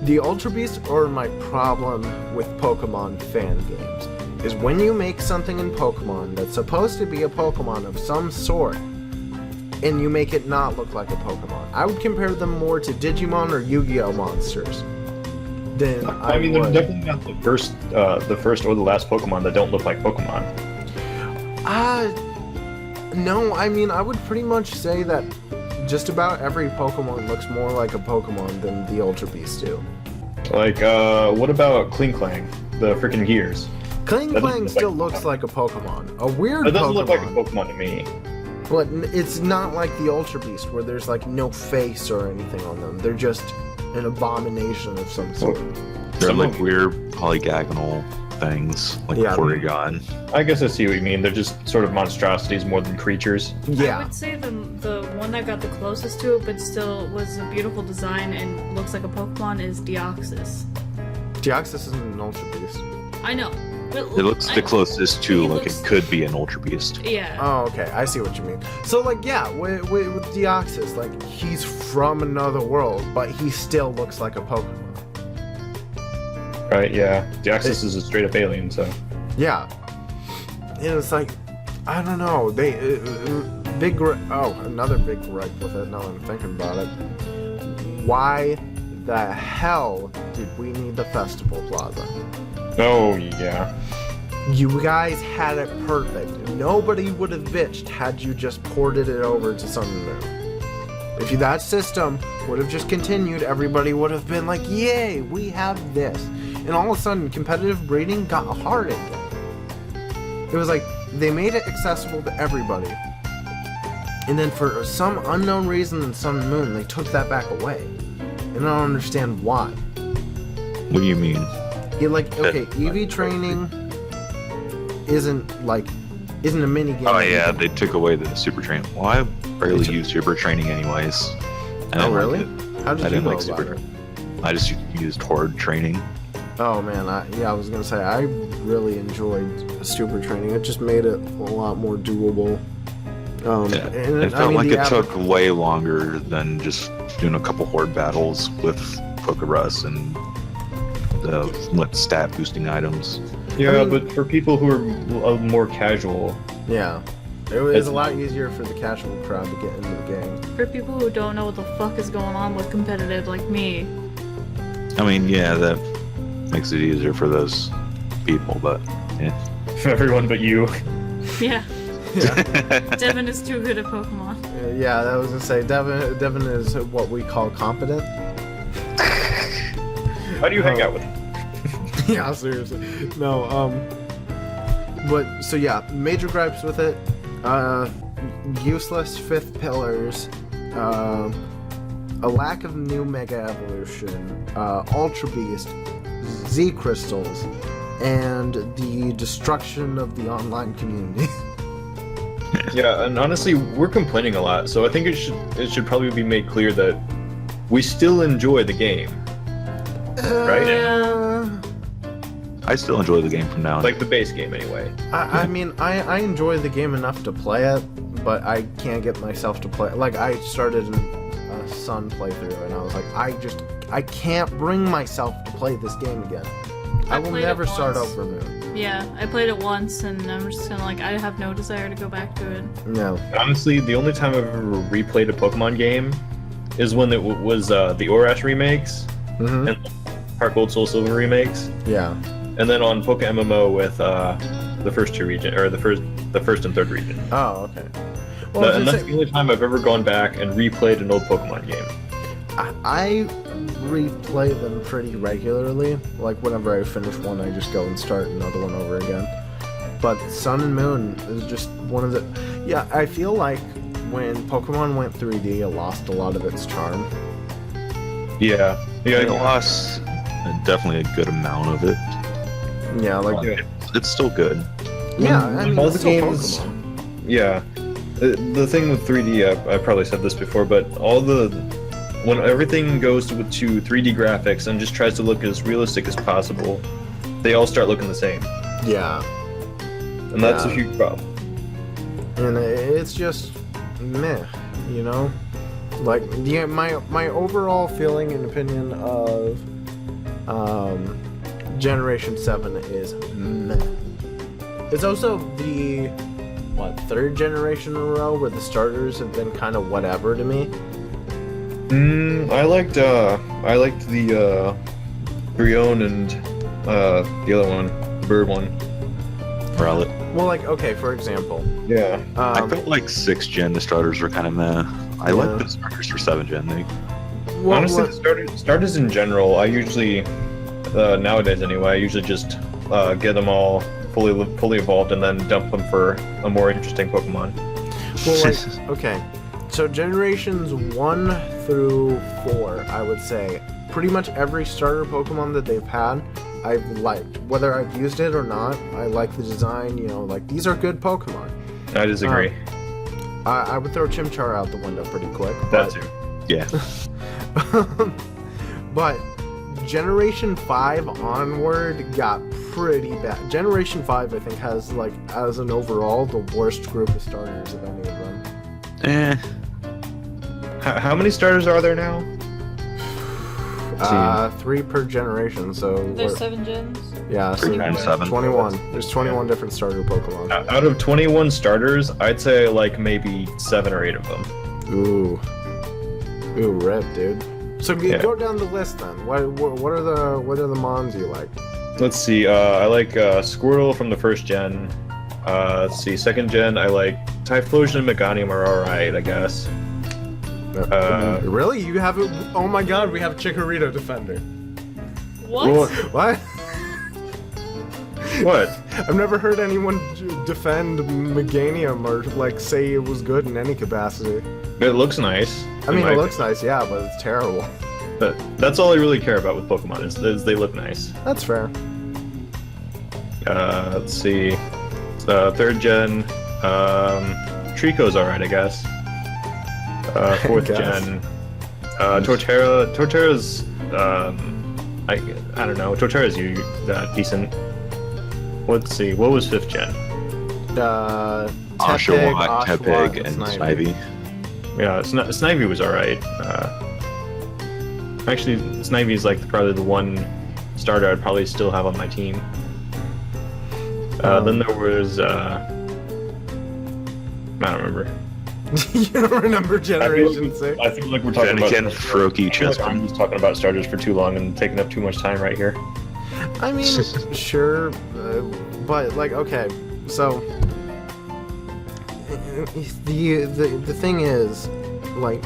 The Ultra Beasts are my problem with Pokemon fan games. Is when you make something in Pokemon that's supposed to be a Pokemon of some sort, and you make it not look like a Pokemon. I would compare them more to Digimon or Yu-Gi-Oh monsters than I mean, they're definitely not the first or the last Pokemon that don't look like Pokemon. No, I mean, I would pretty much say that just about every Pokemon looks more like a Pokemon than the Ultra Beasts do. Like, what about Kling Clang? the freaking gears. Kling That doesn't Clang look still like- looks like a Pokemon. A weird It doesn't Pokemon. look like a Pokemon to me. But it's not like the Ultra Beast where there's like no face or anything on them. They're just an abomination of some sort. They're Some like of- weird polygonal things, like Yeah. Porygon. I guess I see what you mean. They're just sort of monstrosities more than creatures. I Yeah. would say the one that got the closest to it, but still was a beautiful design and looks like a Pokemon, is Deoxys. Deoxys isn't an Ultra Beast. I know. But It looks the closest to he like looks- it could be an Ultra Beast. Yeah. Oh, okay. I see what you mean. So, like, yeah, with Deoxys, like, he's from another world, but he still looks like a Pokemon. Right, yeah. Deoxys is a straight up alien, so. Yeah. And it's like, I don't know. They another big gripe with it. Now I'm thinking about it. Why the hell did we need the Festival Plaza? Oh, yeah. You guys had it perfect. Nobody would have bitched had you just ported it over to Sun and Moon. If that system would have just continued, everybody would have been like, yay, we have this. And all of a sudden, competitive breeding got hard again. It was like, they made it accessible to everybody. And then for some unknown reason in Sun and Moon, they took that back away. And I don't understand why. What do you mean? Like, okay, EV training isn't a mini game. Oh yeah, they took away the super training. Well, I barely use super training anyways. And I Oh, like really? it. How did I you didn't know like about super. it? I just used horde training. Oh man, I was gonna say I really enjoyed super training. It just made it a lot more doable. Yeah. And, It felt like the it took way longer than just doing a couple horde battles with Pokerus and the stat boosting items. Yeah, I mean- but for people who are more casual, Yeah, it was It's- a lot easier for the casual crowd to get into the game. For people who don't know what the fuck is going on with competitive like me, I mean, yeah, that makes it easier for those people, but yeah. for everyone but you. yeah, Yeah, Devin is too good at Pokemon. yeah. I was gonna say Devin is what we call competent. How do you hang Oh. out with them? Yeah, seriously. No, but so yeah, major gripes with it. Useless fifth pillars. A lack of new Mega Evolution. Ultra Beast. Z crystals. And the destruction of the online community. Yeah, and honestly, we're complaining a lot, so I think it should probably be made clear that we still enjoy the game, right? I still enjoy the game from now on. Like the base game, anyway. I mean, I enjoy the game enough to play it, but I can't get myself to play. Like, I started a Sun playthrough, and I was like, I can't bring myself to play this game again. I will played it never start once. over Moon. Yeah, I played it once, and I'm just kind of like, I have no desire to go back to it. No. Honestly, the only time I've ever replayed a Pokemon game is when it was the Orash remakes Mm-hmm. and Heart Gold Soul Silver remakes, Yeah. and then on Poke MMO with the first two region or the first and third region. Oh, okay. Well, And that's the only time I've ever gone back and replayed an old Pokemon game. I replay them pretty regularly. Like, whenever I finish one, I just go and start another one over again. But Sun and Moon is just one of the... Yeah, I feel like when Pokemon went 3D, it lost a lot of its charm. Yeah, it yeah. lost definitely a good amount of it. Yeah, like... Yeah. It's still good. Yeah, I mean, all it's the still games. Pokemon. Yeah, the thing with 3D, I probably said this before, but when everything goes to 3D graphics and just tries to look as realistic as possible, they all start looking the same, Yeah. and that's a Yeah. huge problem. And it's just meh, you know? Like, yeah, my overall feeling and opinion of Generation 7 is meh. It's also the, third generation in a row where the starters have been kind of whatever to me. I liked the Brion and the other one, the bird one. Rowlet. Well, like, okay, for example. Yeah. I felt like 6th gen the starters were kind of meh. I Yeah. like the starters for 7th gen. Well, Honestly, the starters in general, I usually, nowadays anyway, I usually just get them all fully evolved and then dump them for a more interesting Pokemon. Well, like, okay, so generations 1 through 4, I would say, pretty much every starter Pokemon that they've had, I've liked. Whether I've used it or not, I like the design, you know, like, these are good Pokemon. I disagree. I would throw Chimchar out the window pretty quick. That too. Yeah. But Generation 5 onward got pretty bad. Generation 5, I think, has, like, as an overall, the worst group of starters of any of them. How many starters are there now? 3 per generation, so... There's 7 gens? Yeah, so 3 times 7. 21. There's 21 different starter Pokemon. Out of 21 starters, I'd say like maybe 7 or 8 of them. Ooh, rip, dude. So go down the list then. What are the mons you like? Let's see. I like Squirtle from the first gen. Let's see. Second gen, I like Typhlosion and Meganium are alright, I guess. Really? You have it? Oh my God, we have Chikorita Defender. What? What? What? I've never heard anyone defend Meganium or like say it was good in any capacity. It looks nice. I mean, it looks nice, yeah, but it's terrible. But that's all I really care about with Pokemon is they look nice. That's fair. Let's see. Third gen, Trico's alright, I guess. Fourth gen, Torterra. Torterra's, I don't know. Torterra's decent. Let's see. What was fifth gen? Oshawott, Tepig, and Snivy. Yeah, Snivy was alright. Actually, Snivy's like probably the one starter I'd probably still have on my team. Then there was I don't remember. You don't remember Generation 6? I feel like we're talking about Froakie, Chespin. I'm just talking about starters for too long and taking up too much time right here. I mean, sure, but like, okay, so the thing is, like,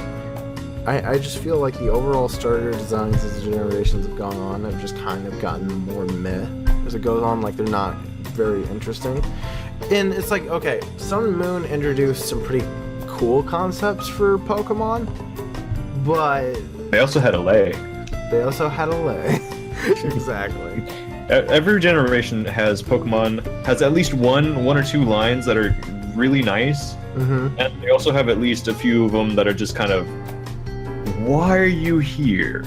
I just feel like the overall starter designs as the generations have gone on have just kind of gotten more meh as it goes on. Like, they're not very interesting, and it's like, okay, Sun and Moon introduced some pretty cool concepts for Pokemon, but They also had a lay. Exactly. Every generation has at least one or two lines that are really nice, and they also have at least a few of them that are just kind of, why are you here?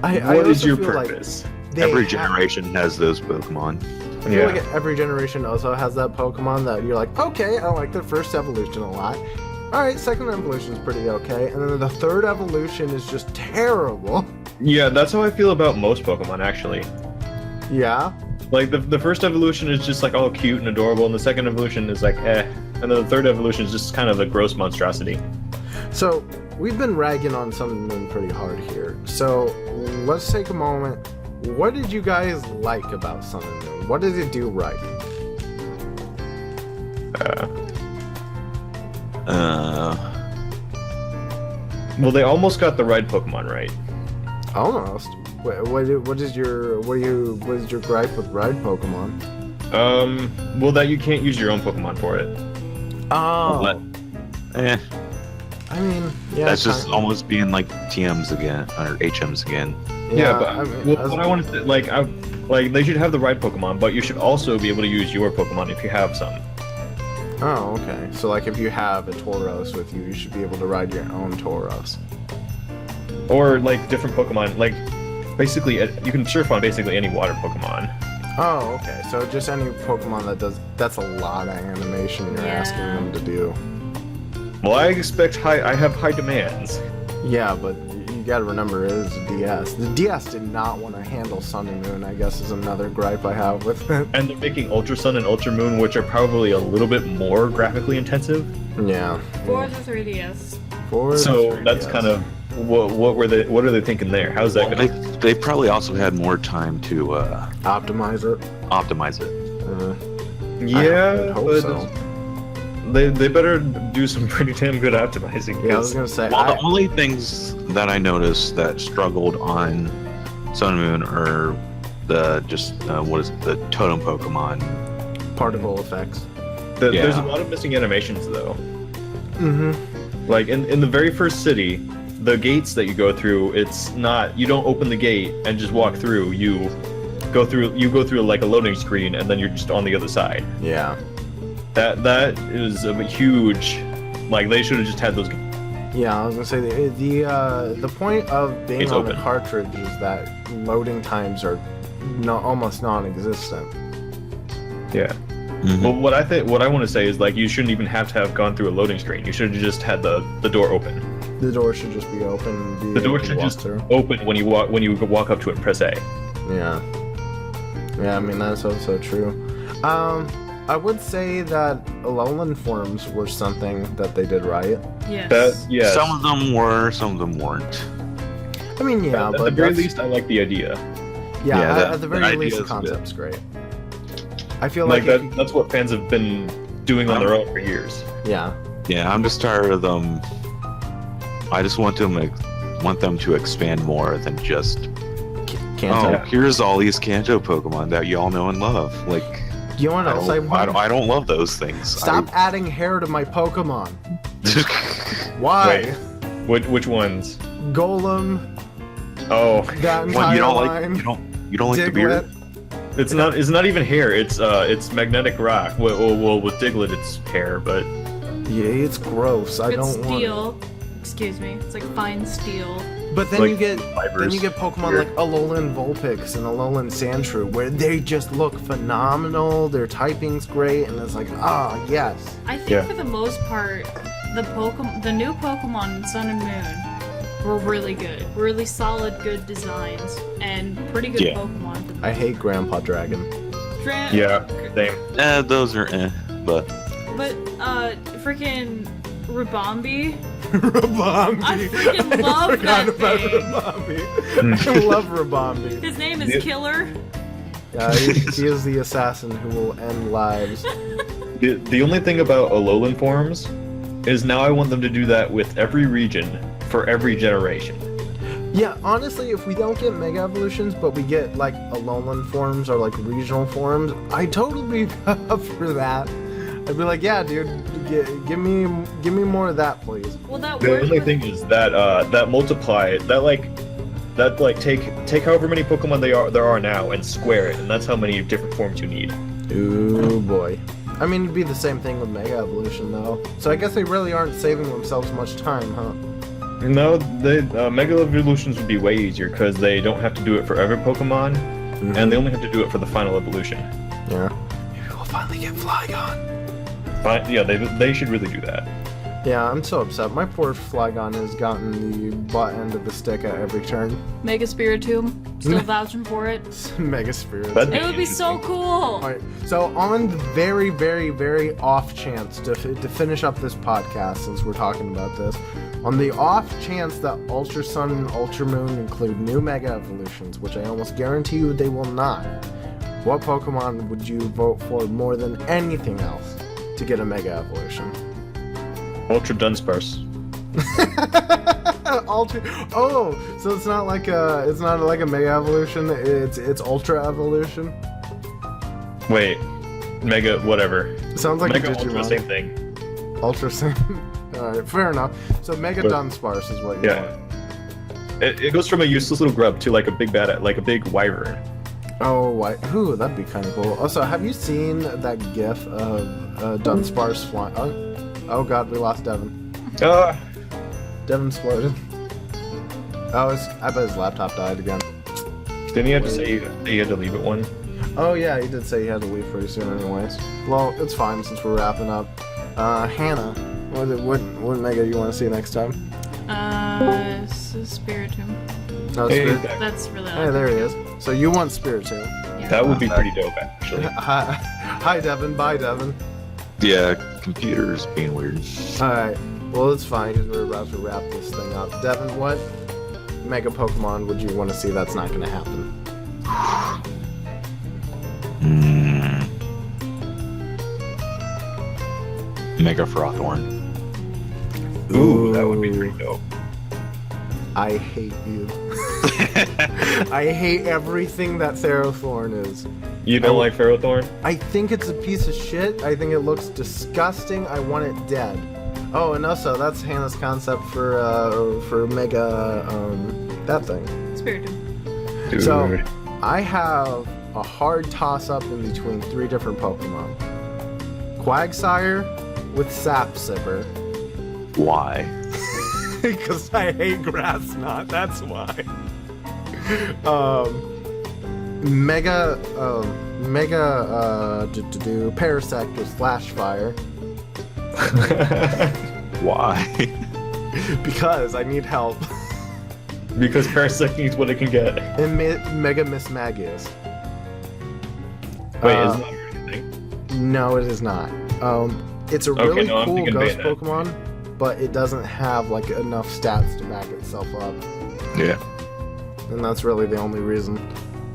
What is your purpose? Like every generation has those Pokemon. I feel like every generation also has that Pokemon that you're like, okay, I like the first evolution a lot. Alright, second evolution is pretty okay, and then the third evolution is just terrible. Yeah, that's how I feel about most Pokemon, actually. Yeah? Like, the first evolution is just, like, all cute and adorable, and the second evolution is, like, eh. And then the third evolution is just kind of a gross monstrosity. So, we've been ragging on Sun and Moon pretty hard here. So, let's take a moment. What did you guys like about Sun and Moon? What did it do right? Well, they almost got the right Pokemon right. Almost. What is your gripe with ride Pokemon? Well, that you can't use your own Pokemon for it. Oh. Eh. I mean, yeah. That's just almost being like TMs again, or HMs again. Yeah, but I mean, what I want to say, like they should have the right Pokemon, but you should also be able to use your Pokemon if you have some. Oh, okay. So, like, if you have a Tauros with you, you should be able to ride your own Tauros. Or, like, different Pokemon. Like, basically, you can surf on basically any water Pokemon. Oh, okay. So just any Pokemon that's a lot of animation you're asking them to do. Well, I have high demands. Yeah, but you gotta remember it is a DS. The DS did not want to handle Sun and Moon, I guess, is another gripe I have with it. And they're making Ultra Sun and Ultra Moon, which are probably a little bit more graphically intensive. Yeah. For the 3DS. That's kind of what are they thinking there? How's that going? They probably also had more time to optimize it. Yeah, I hope but so. They better do some pretty damn good optimizing. Yeah, I was gonna say. Well, the only things that I noticed that struggled on Sun and Moon are what is it? The totem Pokemon. Particle effects. There's a lot of missing animations though. Mm-hmm. Like in the very first city, the gates that you go through, it's not, you don't open the gate and just walk through. You go through like a loading screen, and then you're just on the other side. Yeah. That is a huge, like they should have just had those. Yeah, I was gonna say the point of being It's on open. the cartridge is that loading times are almost non-existent. Yeah. Mhm. Well, what I want to say is like you shouldn't even have to have gone through a loading screen. You should have just had the door open. The door should just be open. And be The door able to should walk just through. open when you walk up to it and press A. Yeah. Yeah, I mean that's also true. I would say that Alolan forms were something that they did right. Yes. Yes. Some of them were, some of them weren't. I mean, yeah, At but the very that's- least, I like the idea. yeah, Yeah, at the the very idea least, the is good. concept's great. I feel Like like, that's what fans have been doing on their own for years. yeah, Yeah, I'm just tired of them. I just want them to expand more than just, Kanto. oh, here's all these Kanto Pokemon that you all know and love. Like, You want I to say I don't love those things. Stop adding hair to my Pokemon. Why? Wait, which ones? Golem, Oh, that What, entire you don't line. like you don't like the beard? Diglett. it's not even hair. It's magnetic rock. Well, with Diglett, it's hair, but Yeah, it's gross. I It's don't want. steel. Excuse me. It's like fine steel. But then Like you get fibers. Pokemon Weird. like Alolan Vulpix and Alolan Sandshrew where they just look phenomenal. Their typing's great, and it's like, yes. I think Yeah. for the most part, the new Pokemon in Sun and Moon were really good. Really solid, good designs, and pretty good Yeah. Pokemon. For the I hate Grandpa Dragon. yeah, same. Those are but But freaking Ribombi. Rabambi. I freaking love forgot that about thing. Rabambi. I love Rabambi. His name is Yeah. Killer. He is the assassin who will end lives. The only thing about Alolan forms is now I want them to do that with every region for every generation. Yeah, honestly, if we don't get Mega Evolutions, but we get like Alolan forms or like regional forms, I'd totally be up for that. I'd be like, yeah, dude, give me more of that, please. Well, that The worked only with- thing is that that multiply that take however many Pokemon there are now and square it, and that's how many different forms you need. Ooh boy. I mean, it'd be the same thing with Mega Evolution though. So I guess they really aren't saving themselves much time, huh? No, Mega Evolutions would be way easier because they don't have to do it for every Pokemon, and they only have to do it for the final evolution. Yeah. Maybe we'll finally get Flygon. Yeah, they should really do that. Yeah, I'm so upset. My poor Flygon has gotten the butt end of the stick at every turn. Mega Spiritomb. Still vouching for it. Mega Spirit. That'd It would be so cool. Alright, so on the very, very, very off chance to finish up this podcast, since we're talking about this, on the off chance that Ultra Sun and Ultra Moon include new Mega Evolutions, which I almost guarantee you they will not, what Pokemon would you vote for more than anything else to get a Mega Evolution? Ultra Dunsparce. Ultra. Oh, so it's not like a Mega Evolution. It's Ultra Evolution. Wait, Mega whatever. It sounds like Mega a Digimon. Ultra, same thing. Ultra Sim. Alright, fair enough. So Mega But- Dunsparce is what you Yeah. want. It goes from a useless little grub to like a big wyvern. Oh, why? Ooh, that'd be kind of cool. Also, have you seen that GIF of Dunsparce flying? Oh god, we lost Devin. Devin exploded. Oh, I bet his laptop died again. Didn't he have to say he had to leave at 1? Oh yeah, he did say he had to leave pretty soon anyways. Well, it's fine since we're wrapping up. Hannah, what Mega you want to see next time? Spiritomb. No, Hey, Spirit. That's really Hey, there he is. So you want Spiritomb. Yeah. that would be pretty dope, actually. Hi, Devin. Bye, Devin. yeah, computers being weird. Alright, well, it's fine because we're about to wrap this thing up. Devin, what Mega Pokemon would you want to see that's not going to happen? Mega Frothorn. Ooh, that would be pretty dope. I hate you. I hate everything that Ferrothorn is. You don't like Ferrothorn? I think it's a piece of shit. I think it looks disgusting. I want it dead. Oh, and also that's Hannah's concept for Mega that thing. Spiritomb. Dude. So I have a hard toss up in between 3 different Pokemon. Quagsire with Sap Sipper. Why? Because I hate Grass Knot, that's why. Parasect with Flash Fire. Why? Because I need help. Because Parasect needs what it can get. And Mega Miss Magius. Wait, isn't that anything? No, it is not. It's a really no, I'm cool thinking ghost Bayonetta. Pokemon, but it doesn't have like enough stats to back itself up. Yeah. And that's really the only reason.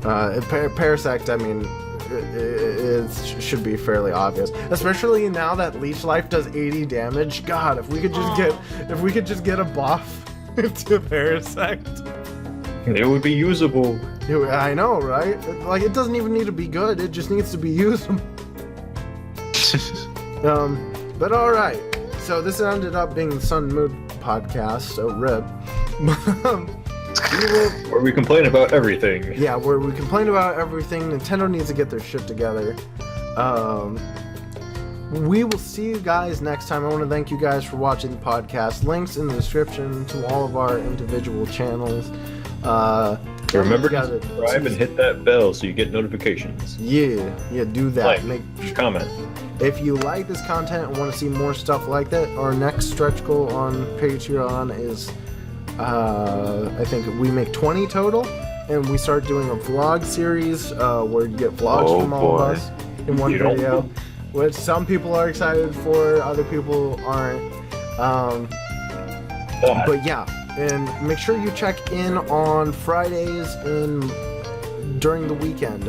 Parasect, I mean, it should be fairly obvious, especially now that Leech Life does 80 damage. God, if we could just get a buff to Parasect, It would be usable. I know, right? Like, it doesn't even need to be good; it just needs to be usable. But all right. So this ended up being the Sun and Moon podcast. So rip. Where we complain about everything. Yeah, where we complain about everything. Nintendo needs to get their shit together. We will see you guys next time. I want to thank you guys for watching the podcast. Links in the description to all of our individual channels. Remember to subscribe and hit that bell so you get notifications. Yeah, do that. Like, comment. If you like this content and want to see more stuff like that, our next stretch goal on Patreon is, I think we make 20 total, and we start doing a vlog series where you get vlogs from all of us in one video, which some people are excited for, other people aren't. But yeah, and make sure you check in on Fridays during the weekend.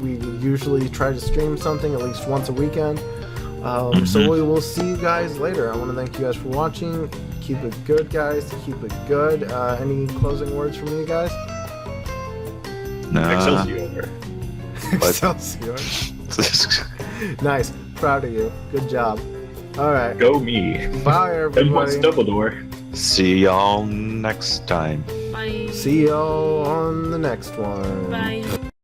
We usually try to stream something at least once a weekend. So we will see you guys later. I want to thank you guys for watching. Keep it good, guys. Keep it good. Any closing words from you guys? Excelsior. Excelsior. Nice. Proud of you. Good job. All right. Go me. Bye, everybody. Dumbledore. See y'all next time. Bye. See y'all on the next one. Bye.